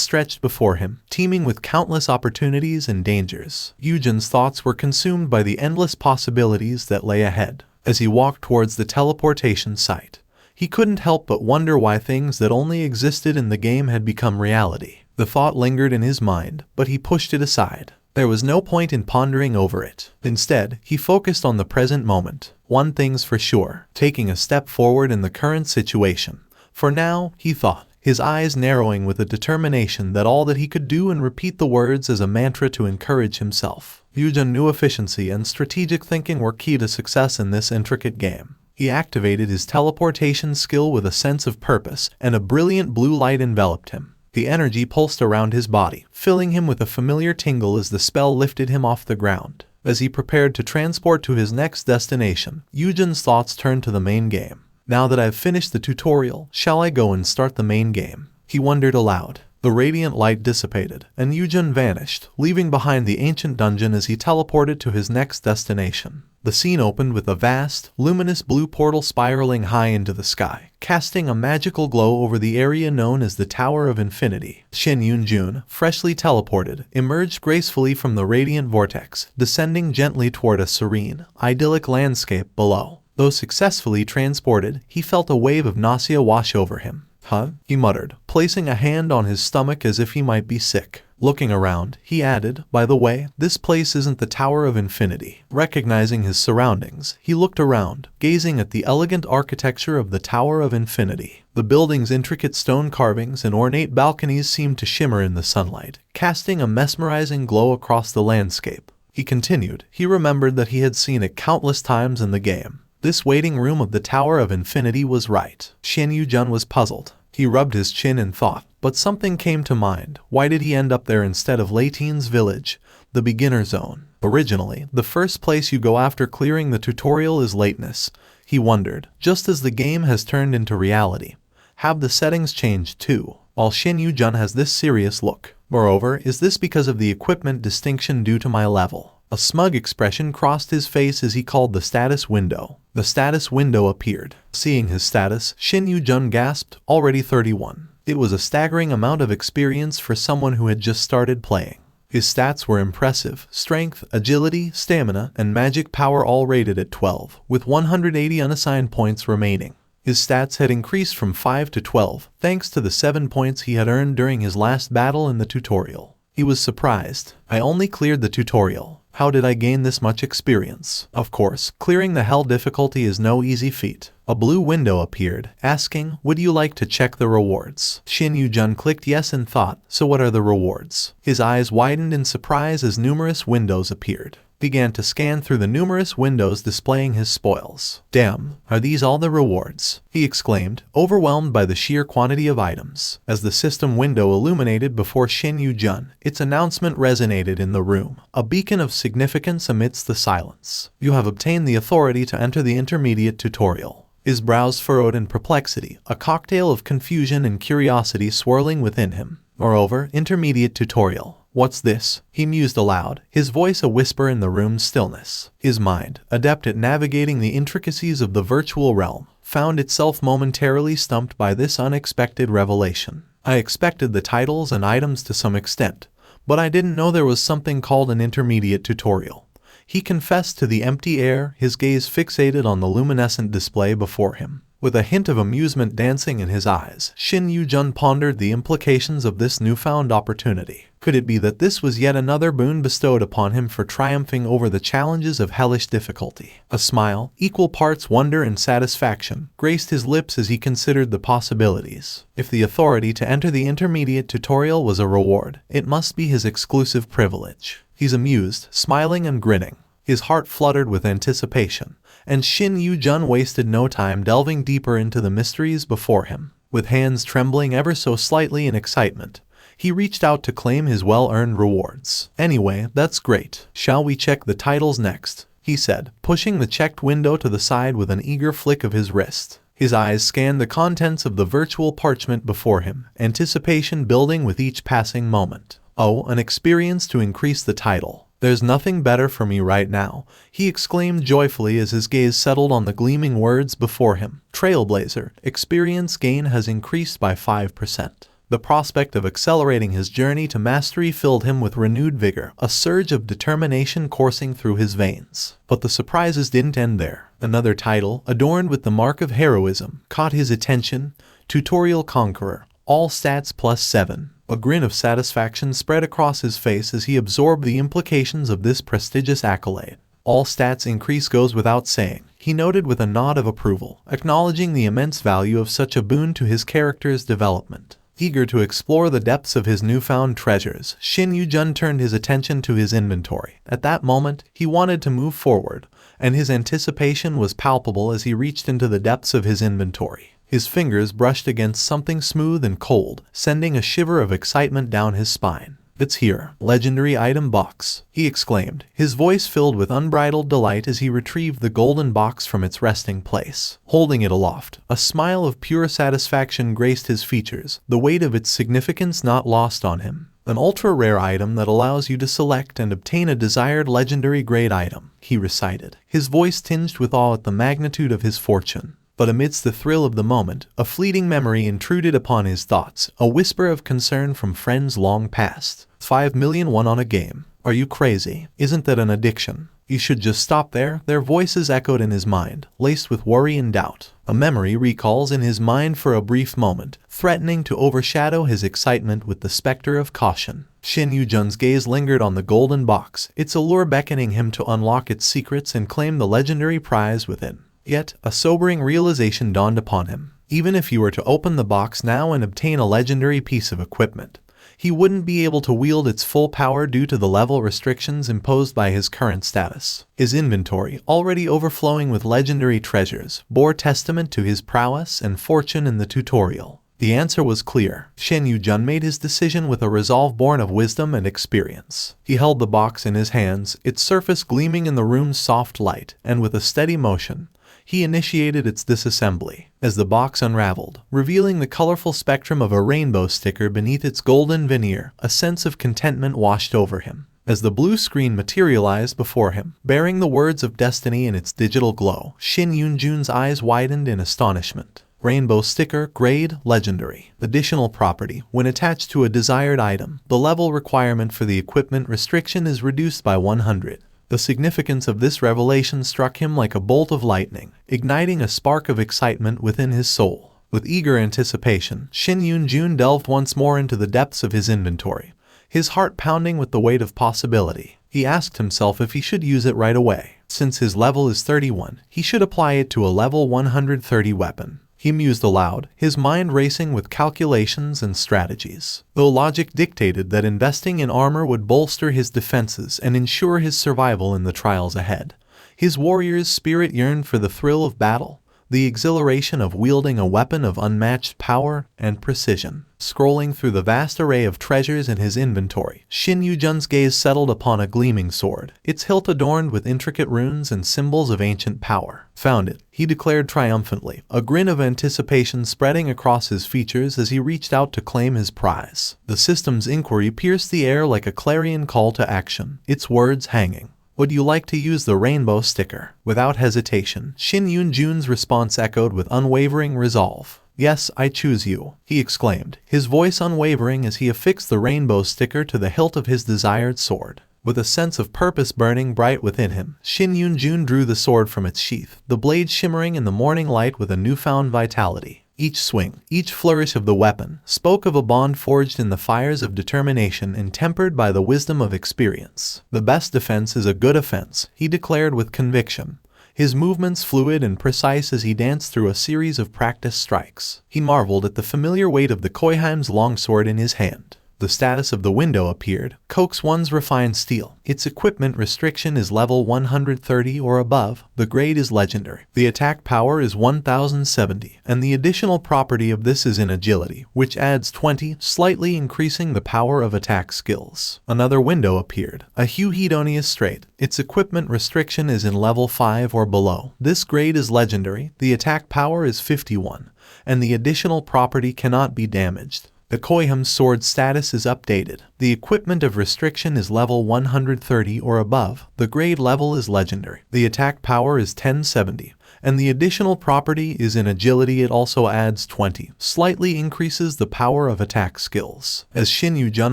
stretched before him, teeming with countless opportunities and dangers. Yu-jun's thoughts were consumed by the endless possibilities that lay ahead. As he walked towards the teleportation site, he couldn't help but wonder why things that only existed in the game had become reality. The thought lingered in his mind, but he pushed it aside. There was no point in pondering over it. Instead, he focused on the present moment. One thing's for sure, taking a step forward in the current situation. For now, he thought, his eyes narrowing with a determination that all that he could do and repeat the words as a mantra to encourage himself. Yu-jun knew efficiency and strategic thinking were key to success in this intricate game. He activated his teleportation skill with a sense of purpose, and a brilliant blue light enveloped him. The energy pulsed around his body, filling him with a familiar tingle as the spell lifted him off the ground. As he prepared to transport to his next destination, Yu-jun's thoughts turned to the main game. Now that I've finished the tutorial, shall I go and start the main game? He wondered aloud. The radiant light dissipated, and Yu-jun vanished, leaving behind the ancient dungeon as he teleported to his next destination. The scene opened with a vast, luminous blue portal spiraling high into the sky, casting a magical glow over the area known as the Tower of Infinity. Shin Yu-jun, freshly teleported, emerged gracefully from the radiant vortex, descending gently toward a serene, idyllic landscape below. Though successfully transported, he felt a wave of nausea wash over him. Huh? He muttered, placing a hand on his stomach as if he might be sick. Looking around, he added, by the way, this place isn't the Tower of Infinity. Recognizing his surroundings, he looked around, gazing at the elegant architecture of the Tower of Infinity. The building's intricate stone carvings and ornate balconies seemed to shimmer in the sunlight, casting a mesmerizing glow across the landscape. He continued, he remembered that he had seen it countless times in the game. This waiting room of the Tower of Infinity was right. Shin Yu-jun was puzzled. He rubbed his chin in thought, but something came to mind. Why did he end up there instead of Leitin's village, the beginner zone? Originally, the first place you go after clearing the tutorial is Lateness, he wondered. Just as the game has turned into reality, have the settings changed too? While Shin Yu-jun has this serious look. Moreover, is this because of the equipment distinction due to my level? A smug expression crossed his face as he called the status window. The status window appeared. Seeing his status, Shin Yu-jun gasped, already 31. It was a staggering amount of experience for someone who had just started playing. His stats were impressive: strength, agility, stamina, and magic power all rated at 12, with 180 unassigned points remaining. His stats had increased from 5 to 12, thanks to the 7 points he had earned during his last battle in the tutorial. He was surprised. I only cleared the tutorial. How did I gain this much experience? Of course, clearing the hell difficulty is no easy feat. A blue window appeared, asking, would you like to check the rewards? Shin Yu-jun clicked yes and thought, so what are the rewards? His eyes widened in surprise as numerous windows appeared. Began to scan through the numerous windows displaying his spoils. Damn, are these all the rewards? He exclaimed, overwhelmed by the sheer quantity of items. As the system window illuminated before Shin Yu-jun, its announcement resonated in the room, a beacon of significance amidst the silence. You have obtained the authority to enter the intermediate tutorial. His brows furrowed in perplexity, a cocktail of confusion and curiosity swirling within him. Moreover, intermediate tutorial. What's this? He mused aloud, his voice a whisper in the room's stillness. His mind, adept at navigating the intricacies of the virtual realm, found itself momentarily stumped by this unexpected revelation. I expected the titles and items to some extent, but I didn't know there was something called an intermediate tutorial. He confessed to the empty air, his gaze fixated on the luminescent display before him. With a hint of amusement dancing in his eyes, Shin Yu-jun pondered the implications of this newfound opportunity. Could it be that this was yet another boon bestowed upon him for triumphing over the challenges of hellish difficulty? A smile, equal parts wonder and satisfaction, graced his lips as he considered the possibilities. If the authority to enter the intermediate tutorial was a reward, it must be his exclusive privilege. He's amused, smiling and grinning. His heart fluttered with anticipation, and Shin Yu-jun wasted no time delving deeper into the mysteries before him. With hands trembling ever so slightly in excitement, he reached out to claim his well-earned rewards. "Anyway, that's great. Shall we check the titles next?" he said, pushing the checked window to the side with an eager flick of his wrist. His eyes scanned the contents of the virtual parchment before him, anticipation building with each passing moment. "Oh, an experience to increase the title. There's nothing better for me right now," he exclaimed joyfully as his gaze settled on the gleaming words before him. "Trailblazer, experience gain has increased by 5%. The prospect of accelerating his journey to mastery filled him with renewed vigor, a surge of determination coursing through his veins. But the surprises didn't end there. Another title, adorned with the mark of heroism, caught his attention: Tutorial Conqueror, all stats +7. A grin of satisfaction spread across his face as he absorbed the implications of this prestigious accolade. All stats increase goes without saying, he noted with a nod of approval, acknowledging the immense value of such a boon to his character's development. Eager to explore the depths of his newfound treasures, Shin Yu-jun turned his attention to his inventory. At that moment, he wanted to move forward, and his anticipation was palpable as he reached into the depths of his inventory. His fingers brushed against something smooth and cold, sending a shiver of excitement down his spine. "It's here, legendary item box," he exclaimed, his voice filled with unbridled delight as he retrieved the golden box from its resting place. Holding it aloft, a smile of pure satisfaction graced his features, the weight of its significance not lost on him. "An ultra-rare item that allows you to select and obtain a desired legendary grade item," he recited, his voice tinged with awe at the magnitude of his fortune. But amidst the thrill of the moment, a fleeting memory intruded upon his thoughts, a whisper of concern from friends long past. 5,000,000 on a game. Are you crazy? Isn't that an addiction? You should just stop there. Their voices echoed in his mind, laced with worry and doubt. A memory recalls in his mind for a brief moment, threatening to overshadow his excitement with the specter of caution. Shin Yu-jun's gaze lingered on the golden box, its allure beckoning him to unlock its secrets and claim the legendary prize within. Yet, a sobering realization dawned upon him. Even if he were to open the box now and obtain a legendary piece of equipment, he wouldn't be able to wield its full power due to the level restrictions imposed by his current status. His inventory, already overflowing with legendary treasures, bore testament to his prowess and fortune in the tutorial. The answer was clear. Shin Yu-jun made his decision with a resolve born of wisdom and experience. He held the box in his hands, its surface gleaming in the room's soft light, and with a steady motion, he initiated its disassembly. As the box unraveled, revealing the colorful spectrum of a rainbow sticker beneath its golden veneer, a sense of contentment washed over him. As the blue screen materialized before him, bearing the words of destiny in its digital glow, Shin Yu-jun's eyes widened in astonishment. Rainbow sticker, grade, legendary. Additional property. When attached to a desired item, the level requirement for the equipment restriction is reduced by 100. The significance of this revelation struck him like a bolt of lightning, igniting a spark of excitement within his soul. With eager anticipation, Shin Yu-jun delved once more into the depths of his inventory, his heart pounding with the weight of possibility. He asked himself if he should use it right away. Since his level is 31, he should apply it to a level 130 weapon. He mused aloud, his mind racing with calculations and strategies. Though logic dictated that investing in armor would bolster his defenses and ensure his survival in the trials ahead, his warrior's spirit yearned for the thrill of battle, the exhilaration of wielding a weapon of unmatched power and precision. Scrolling through the vast array of treasures in his inventory, Shin Yu-jun's gaze settled upon a gleaming sword, its hilt adorned with intricate runes and symbols of ancient power. "Found it," he declared triumphantly, a grin of anticipation spreading across his features as he reached out to claim his prize. The system's inquiry pierced the air like a clarion call to action, its words hanging. "Would you like to use the rainbow sticker?" Without hesitation, Shin Yu-jun's response echoed with unwavering resolve. "Yes, I choose you," he exclaimed, his voice unwavering as he affixed the rainbow sticker to the hilt of his desired sword. With a sense of purpose burning bright within him, Shin Yu-jun drew the sword from its sheath, the blade shimmering in the morning light with a newfound vitality. Each swing, each flourish of the weapon, spoke of a bond forged in the fires of determination and tempered by the wisdom of experience. "The best defense is a good offense," he declared with conviction, his movements fluid and precise as he danced through a series of practiced strikes. He marveled at the familiar weight of the Koiheim's longsword in his hand. The status of the window appeared. Coax 1's refined steel. Its equipment restriction is level 130 or above. The grade is legendary. The attack power is 1070, and the additional property of this is in agility, which adds 20, slightly increasing the power of attack skills. Another window appeared. A Hugh Hedonius straight. Its equipment restriction is in level 5 or below. This grade is legendary. The attack power is 51, and the additional property cannot be damaged. The Koiheim's sword status is updated. The equipment of restriction is level 130 or above. The grade level is legendary. The attack power is 1070, and the additional property is in agility. It also adds 20, slightly increases the power of attack skills. As Shin Yu-jun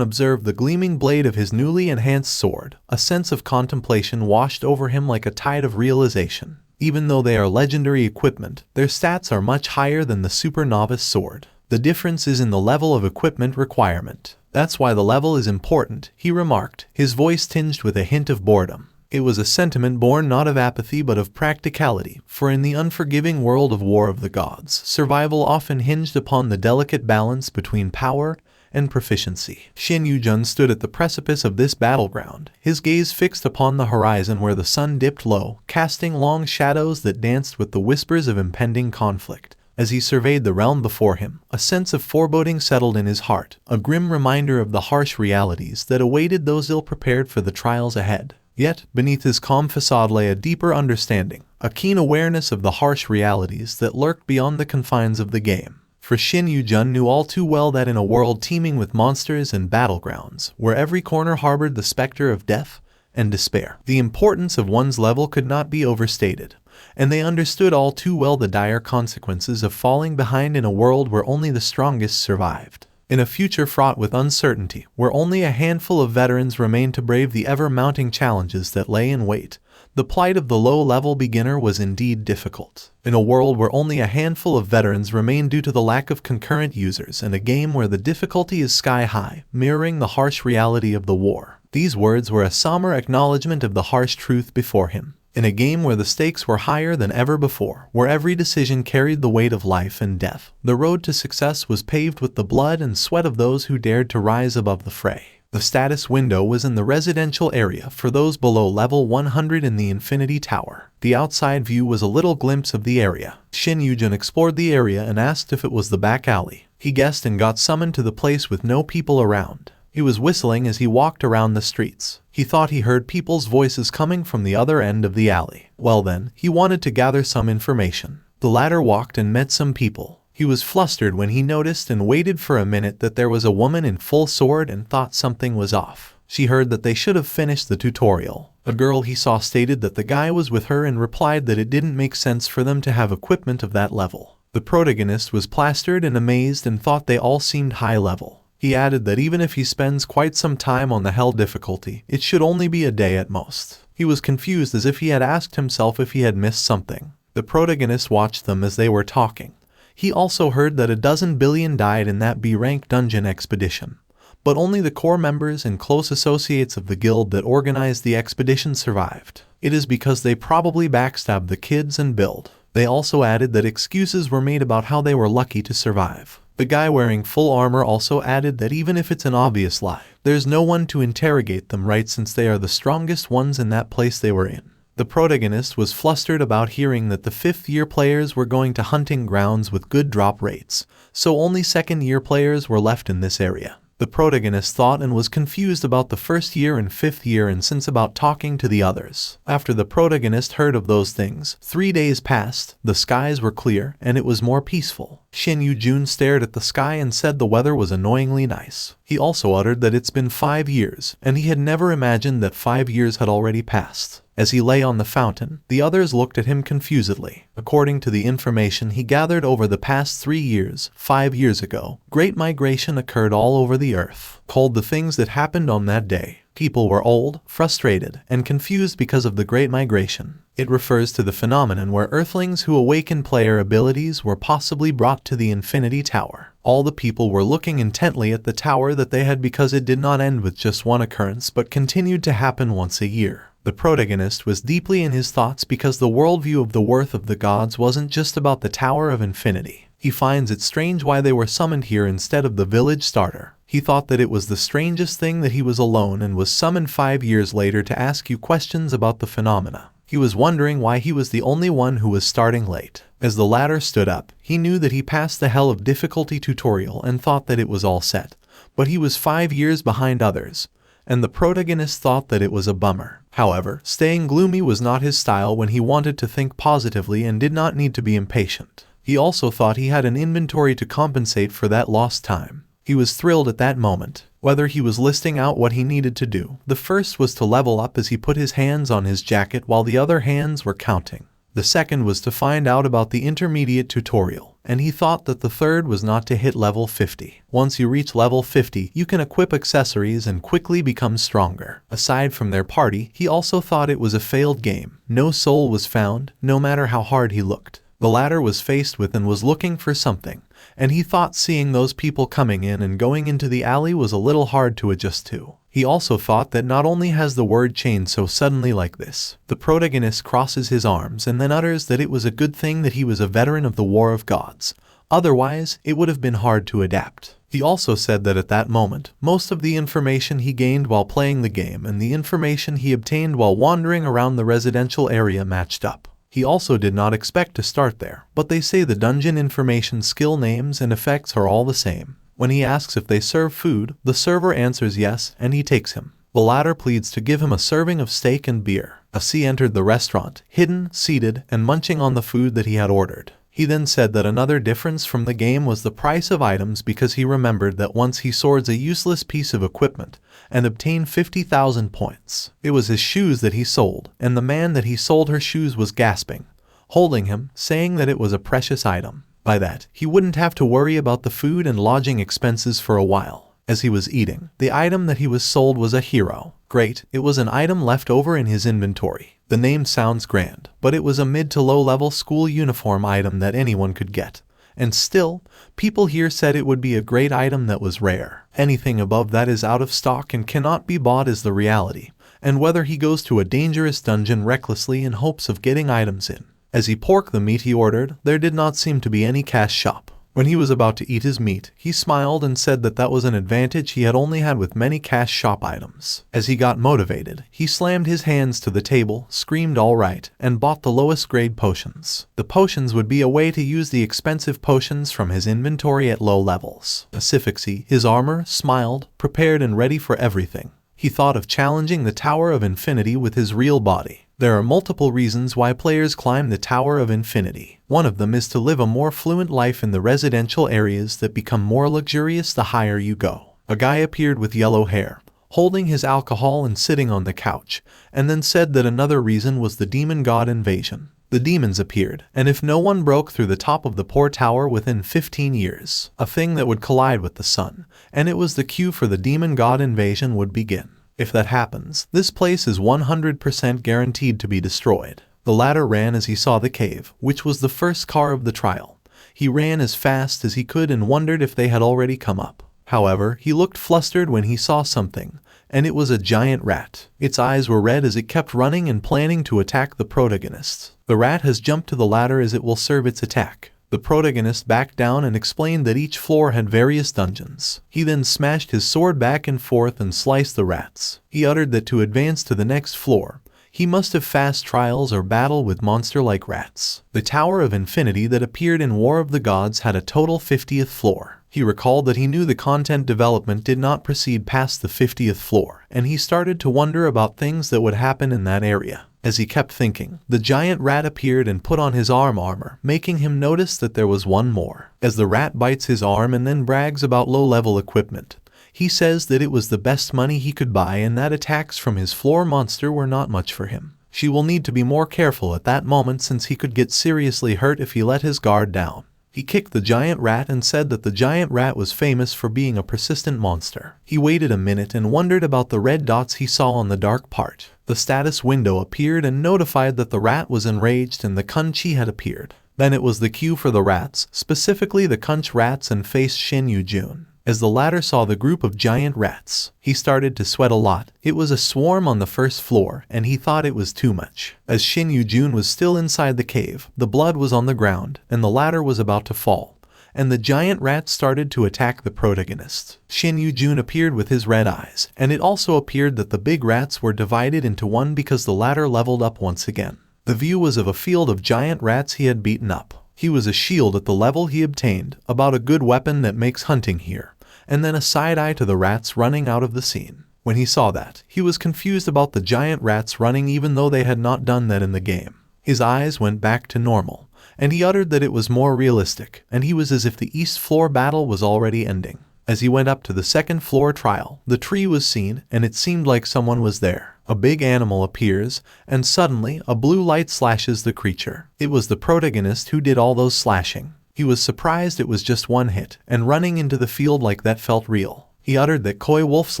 observed the gleaming blade of his newly enhanced sword, a sense of contemplation washed over him like a tide of realization. Even though they are legendary equipment, their stats are much higher than the super novice sword. The difference is in the level of equipment requirement. "That's why the level is important," he remarked, his voice tinged with a hint of boredom. It was a sentiment born not of apathy but of practicality, for in the unforgiving world of War of the Gods, survival often hinged upon the delicate balance between power and proficiency. Shin Yu-jun stood at the precipice of this battleground, his gaze fixed upon the horizon where the sun dipped low, casting long shadows that danced with the whispers of impending conflict. As he surveyed the realm before him, a sense of foreboding settled in his heart, a grim reminder of the harsh realities that awaited those ill-prepared for the trials ahead. Yet, beneath his calm facade lay a deeper understanding, a keen awareness of the harsh realities that lurked beyond the confines of the game. For Shin Yu-jun knew all too well that in a world teeming with monsters and battlegrounds, where every corner harbored the specter of death and despair, the importance of one's level could not be overstated. And they understood all too well the dire consequences of falling behind in a world where only the strongest survived. In a future fraught with uncertainty, where only a handful of veterans remained to brave the ever-mounting challenges that lay in wait, the plight of the low-level beginner was indeed difficult. In a world where only a handful of veterans remain due to the lack of concurrent users and a game where the difficulty is sky-high, mirroring the harsh reality of the war. These words were a somber acknowledgement of the harsh truth before him. In a game where the stakes were higher than ever before, where every decision carried the weight of life and death, the road to success was paved with the blood and sweat of those who dared to rise above the fray. The status window was in the residential area for those below level 100 in the Infinity Tower. The outside view was a little glimpse of the area. Shin Yu-jun explored the area and asked if it was the back alley. He guessed and got summoned to the place with no people around. He was whistling as he walked around the streets. He thought he heard people's voices coming from the other end of the alley. Well then, he wanted to gather some information. The latter walked and met some people. He was flustered when he noticed and waited for a minute that there was a woman in full sword and thought something was off. She heard that they should have finished the tutorial. A girl he saw stated that the guy was with her and replied that it didn't make sense for them to have equipment of that level. The protagonist was plastered and amazed and thought they all seemed high level. He added that even if he spends quite some time on the hell difficulty, it should only be a day at most. He was confused as if he had asked himself if he had missed something. The protagonist watched them as they were talking. He also heard that 12 billion died in that B-rank dungeon expedition. But only the core members and close associates of the guild that organized the expedition survived. It is because they probably backstabbed the kids and build. They also added that excuses were made about how they were lucky to survive. The guy wearing full armor also added that even if it's an obvious lie, there's no one to interrogate them, right, since they are the strongest ones in that place they were in. The protagonist was flustered about hearing that the 5th-year players were going to hunting grounds with good drop rates, so only 2nd-year players were left in this area. The protagonist thought and was confused about the 1st year and 5th year and since about talking to the others. After the protagonist heard of those things, 3 days passed, the skies were clear, and it was more peaceful. Shin Yu-jun stared at the sky and said the weather was annoyingly nice. He also uttered that it's been 5 years, and he had never imagined that 5 years had already passed. As he lay on the fountain, the others looked at him confusedly. According to the information he gathered over the past 3 years, 5 years ago, great migration occurred all over the earth. Called the things that happened on that day. People were old, frustrated, and confused because of the Great Migration. It refers to the phenomenon where Earthlings who awaken player abilities were possibly brought to the Infinity Tower. All the people were looking intently at the tower that they had because it did not end with just one occurrence but continued to happen once a year. The protagonist was deeply in his thoughts because the worldview of the worth of the gods wasn't just about the Tower of Infinity. He finds it strange why they were summoned here instead of the village starter. He thought that it was the strangest thing that he was alone and was summoned 5 years later to ask you questions about the phenomena. He was wondering why he was the only one who was starting late. As the latter stood up, he knew that he passed the Hell of Difficulty tutorial and thought that it was all set. But he was 5 years behind others, and the protagonist thought that it was a bummer. However, staying gloomy was not his style when he wanted to think positively and did not need to be impatient. He also thought he had an inventory to compensate for that lost time. He was thrilled at that moment, whether he was listing out what he needed to do. The first was to level up as he put his hands on his jacket while the other hands were counting. The second was to find out about the intermediate tutorial, and he thought that the third was not to hit level 50. Once you reach level 50, you can equip accessories and quickly become stronger. Aside from their party, he also thought it was a failed game. No soul was found, no matter how hard he looked. The latter was faced with and was looking for something, and he thought seeing those people coming in and going into the alley was a little hard to adjust to. He also thought that not only has the word changed so suddenly like this, the protagonist crosses his arms and then utters that it was a good thing that he was a veteran of the War of Gods. Otherwise, it would have been hard to adapt. He also said that at that moment, most of the information he gained while playing the game and the information he obtained while wandering around the residential area matched up. He also did not expect to start there, but they say the dungeon information skill names and effects are all the same. When he asks if they serve food, the server answers yes, and he takes him. The latter pleads to give him a serving of steak and beer. Asi entered the restaurant, hidden, seated, and munching on the food that he had ordered. He then said that another difference from the game was the price of items because he remembered that once he swords a useless piece of equipment and obtained 50,000 points. It was his shoes that he sold, and the man that he sold her shoes was gasping, holding him, saying that it was a precious item. By that, he wouldn't have to worry about the food and lodging expenses for a while. As he was eating, the item that he was sold was a hero. Great, it was an item left over in his inventory. The name sounds grand, but it was a mid to low level school uniform item that anyone could get. And still, people here said it would be a great item that was rare. Anything above that is out of stock and cannot be bought is the reality, and whether he goes to a dangerous dungeon recklessly in hopes of getting items in. As he porked the meat he ordered, there did not seem to be any cash shop. When he was about to eat his meat, he smiled and said that that was an advantage he had only had with many cash shop items. As he got motivated, he slammed his hands to the table, screamed all right, and bought the lowest grade potions. The potions would be a way to use the expensive potions from his inventory at low levels. Asphyxie, his armor, smiled, prepared and ready for everything. He thought of challenging the Tower of Infinity with his real body. There are multiple reasons why players climb the Tower of Infinity. One of them is to live a more fluent life in the residential areas that become more luxurious the higher you go. A guy appeared with yellow hair, holding his alcohol and sitting on the couch, and then said that another reason was the demon god invasion. The demons appeared, and if no one broke through the top of the poor tower within 15 years, a thing that would collide with the sun, and it was the cue for the demon god invasion would begin. If that happens, this place is 100% guaranteed to be destroyed. The latter ran as he saw the cave, which was the first car of the trial. He ran as fast as he could and wondered if they had already come up. However, he looked flustered when he saw something, and it was a giant rat. Its eyes were red as it kept running and planning to attack the protagonist. The rat has jumped to the ladder as it will serve its attack. The protagonist backed down and explained that each floor had various dungeons. He then smashed his sword back and forth and sliced the rats. He uttered that to advance to the next floor, He must have fast trials or battle with monster-like rats. The Tower of Infinity that appeared in War of the Gods had a total 50th floor. He recalled that he knew the content development did not proceed past the 50th floor, and he started to wonder about things that would happen in that area. As he kept thinking, the giant rat appeared and put on his armor, making him notice that there was one more. As the rat bites his arm and then brags about low-level equipment, he says that it was the best money he could buy and that attacks from his floor monster were not much for him. She will need to be more careful at that moment since he could get seriously hurt if he let his guard down. He kicked the giant rat and said that the giant rat was famous for being a persistent monster. He waited a minute and wondered about the red dots he saw on the dark part. The status window appeared and notified that the rat was enraged and the Kunchi had appeared. Then it was the cue for the rats, specifically the Kunch rats, and faced Shin Yu-jun. As the latter saw the group of giant rats, he started to sweat a lot. It was a swarm on the first floor, and he thought it was too much. As Shin Yu-jun was still inside the cave, the blood was on the ground, and the ladder was about to fall, and the giant rats started to attack the protagonist. Shin Yu-jun appeared with his red eyes, and it also appeared that the big rats were divided into one because the ladder leveled up once again. The view was of a field of giant rats he had beaten up. He was a shield at the level he obtained, about a good weapon that makes hunting here, and then a side eye to the rats running out of the scene. When he saw that, he was confused about the giant rats running even though they had not done that in the game. His eyes went back to normal, and he uttered that it was more realistic, and he was as if the East Floor battle was already ending. As he went up to the second floor trial, the tree was seen, and it seemed like someone was there. A big animal appears, and suddenly a blue light slashes the creature. It was the protagonist who did all those slashing. He was surprised it was just one hit, and running into the field like that felt real. He uttered that Koi Wolf's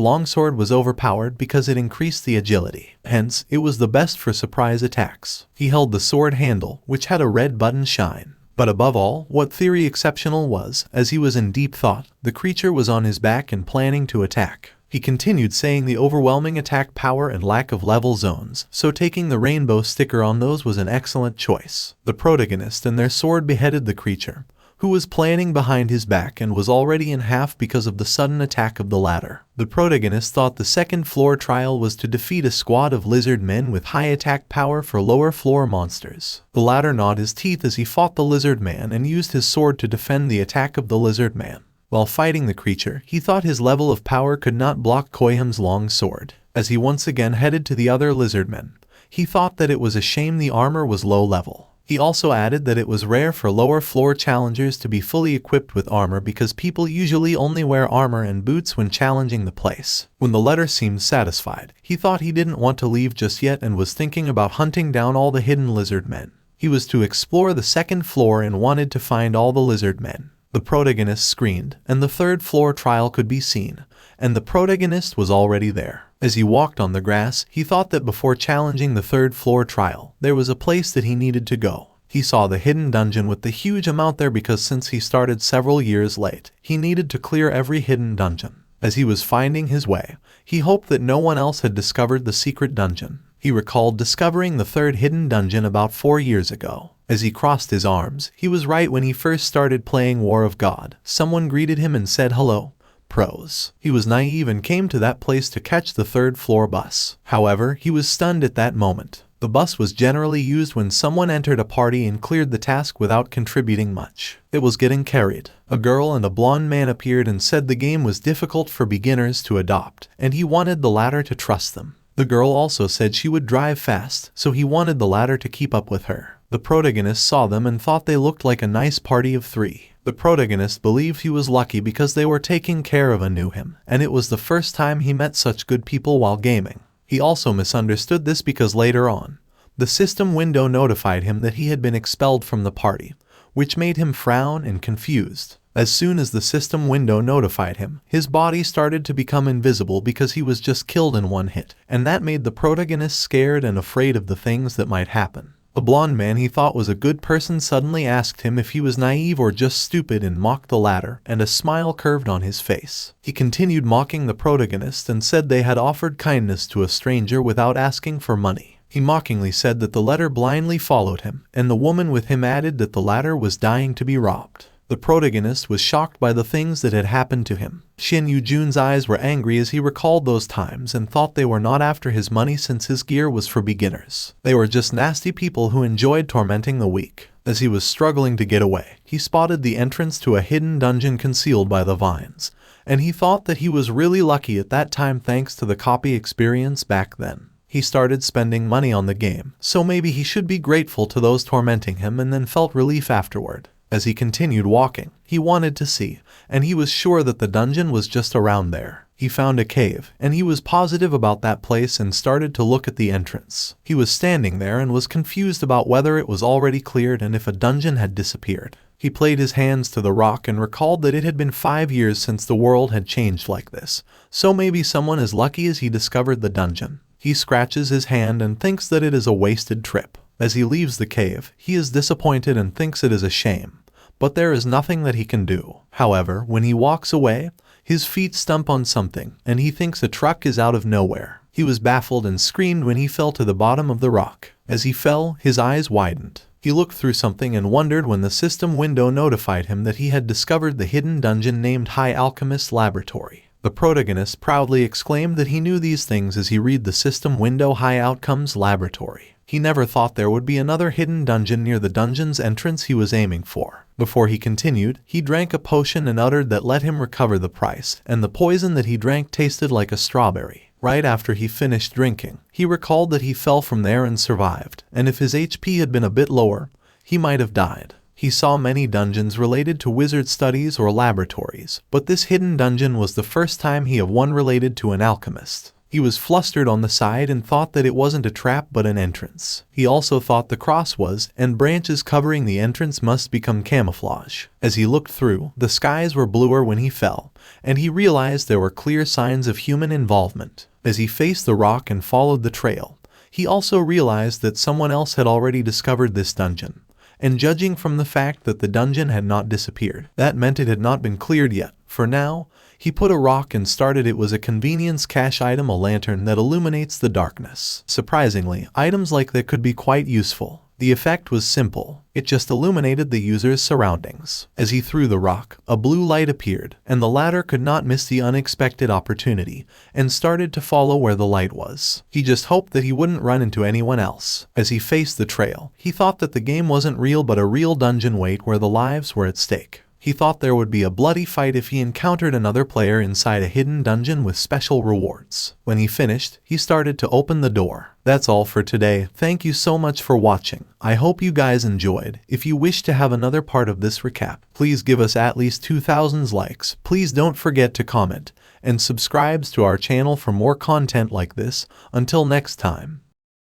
longsword was overpowered because it increased the agility. Hence, it was the best for surprise attacks. He held the sword handle, which had a red button shine. But above all, what theory exceptional was, as he was in deep thought, the creature was on his back and planning to attack. He continued saying the overwhelming attack power and lack of level zones, so taking the rainbow sticker on those was an excellent choice. The protagonist and their sword beheaded the creature, who was planning behind his back and was already in half because of the sudden attack of the latter. The protagonist thought the second floor trial was to defeat a squad of lizard men with high attack power for lower floor monsters. The latter gnawed his teeth as he fought the lizard man and used his sword to defend the attack of the lizard man. While fighting the creature, he thought his level of power could not block Koyham's long sword. As he once again headed to the other lizard men, he thought that it was a shame the armor was low level. He also added that it was rare for lower floor challengers to be fully equipped with armor because people usually only wear armor and boots when challenging the place. When the letter seemed satisfied, he thought he didn't want to leave just yet and was thinking about hunting down all the hidden lizard men. He was to explore the second floor and wanted to find all the lizard men. The protagonist screamed, and the third floor trial could be seen, and the protagonist was already there. As he walked on the grass, he thought that before challenging the third floor trial, there was a place that he needed to go. He saw the hidden dungeon with the huge amount there because since he started several years late, he needed to clear every hidden dungeon. As he was finding his way, he hoped that no one else had discovered the secret dungeon. He recalled discovering the third hidden dungeon about 4 years ago. As he crossed his arms, he was right when he first started playing War of God. Someone greeted him and said hello. Pros. He was naive and came to that place to catch the third floor bus. However, he was stunned at that moment. The bus was generally used when someone entered a party and cleared the task without contributing much. It was getting carried. A girl and a blonde man appeared and said the game was difficult for beginners to adopt, and he wanted the latter to trust them. The girl also said she would drive fast, so he wanted the latter to keep up with her. The protagonist saw them and thought they looked like a nice party of 3. The protagonist believed he was lucky because they were taking care of and knew him, and it was the first time he met such good people while gaming. He also misunderstood this because later on, the system window notified him that he had been expelled from the party, which made him frown and confused. As soon as the system window notified him, his body started to become invisible because he was just killed in one hit, and that made the protagonist scared and afraid of the things that might happen. A blonde man he thought was a good person suddenly asked him if he was naive or just stupid and mocked the latter, and a smile curved on his face. He continued mocking the protagonist and said they had offered kindness to a stranger without asking for money. He mockingly said that the letter blindly followed him, and the woman with him added that the latter was dying to be robbed. The protagonist was shocked by the things that had happened to him. Shin Yu-jun's eyes were angry as he recalled those times and thought they were not after his money since his gear was for beginners. They were just nasty people who enjoyed tormenting the weak. As he was struggling to get away, he spotted the entrance to a hidden dungeon concealed by the vines, and he thought that he was really lucky at that time thanks to the copy experience back then. He started spending money on the game, so maybe he should be grateful to those tormenting him, and then felt relief afterward. As he continued walking, he wanted to see, and he was sure that the dungeon was just around there. He found a cave, and he was positive about that place and started to look at the entrance. He was standing there and was confused about whether it was already cleared and if a dungeon had disappeared. He played his hands to the rock and recalled that it had been 5 years since the world had changed like this, so maybe someone as lucky as he discovered the dungeon. He scratches his hand and thinks that it is a wasted trip. As he leaves the cave, he is disappointed and thinks it is a shame. But there is nothing that he can do. However, when he walks away, his feet stump on something, and he thinks a truck is out of nowhere. He was baffled and screamed when he fell to the bottom of the rock. As he fell, his eyes widened. He looked through something and wondered when the system window notified him that he had discovered the hidden dungeon named High Alchemist's Laboratory. The protagonist proudly exclaimed that he knew these things as he read the system window High Outcomes Laboratory. He never thought there would be another hidden dungeon near the dungeon's entrance he was aiming for. Before he continued, he drank a potion and uttered that let him recover the price, and the poison that he drank tasted like a strawberry. Right after he finished drinking, he recalled that he fell from there and survived, and if his HP had been a bit lower, he might have died. He saw many dungeons related to wizard studies or laboratories, but this hidden dungeon was the first time he of one related to an alchemist. He was flustered on the side and thought that it wasn't a trap but an entrance. He also thought the cross was, and branches covering the entrance must become camouflage. As he looked through, the skies were bluer when he fell, and he realized there were clear signs of human involvement. As he faced the rock and followed the trail, he also realized that someone else had already discovered this dungeon. And judging from the fact that the dungeon had not disappeared, that meant it had not been cleared yet. For now, he put a rock and started. It was a convenience cache item, a lantern that illuminates the darkness. Surprisingly, items like that could be quite useful. The effect was simple. It just illuminated the user's surroundings. As he threw the rock, a blue light appeared, and the latter could not miss the unexpected opportunity, and started to follow where the light was. He just hoped that he wouldn't run into anyone else. As he faced the trail, he thought that the game wasn't real but a real dungeon wait where the lives were at stake. He thought there would be a bloody fight if he encountered another player inside a hidden dungeon with special rewards. When he finished, he started to open the door. That's all for today. Thank you so much for watching. I hope you guys enjoyed. If you wish to have another part of this recap, please give us at least 2,000 likes. Please don't forget to comment and subscribe to our channel for more content like this. Until next time.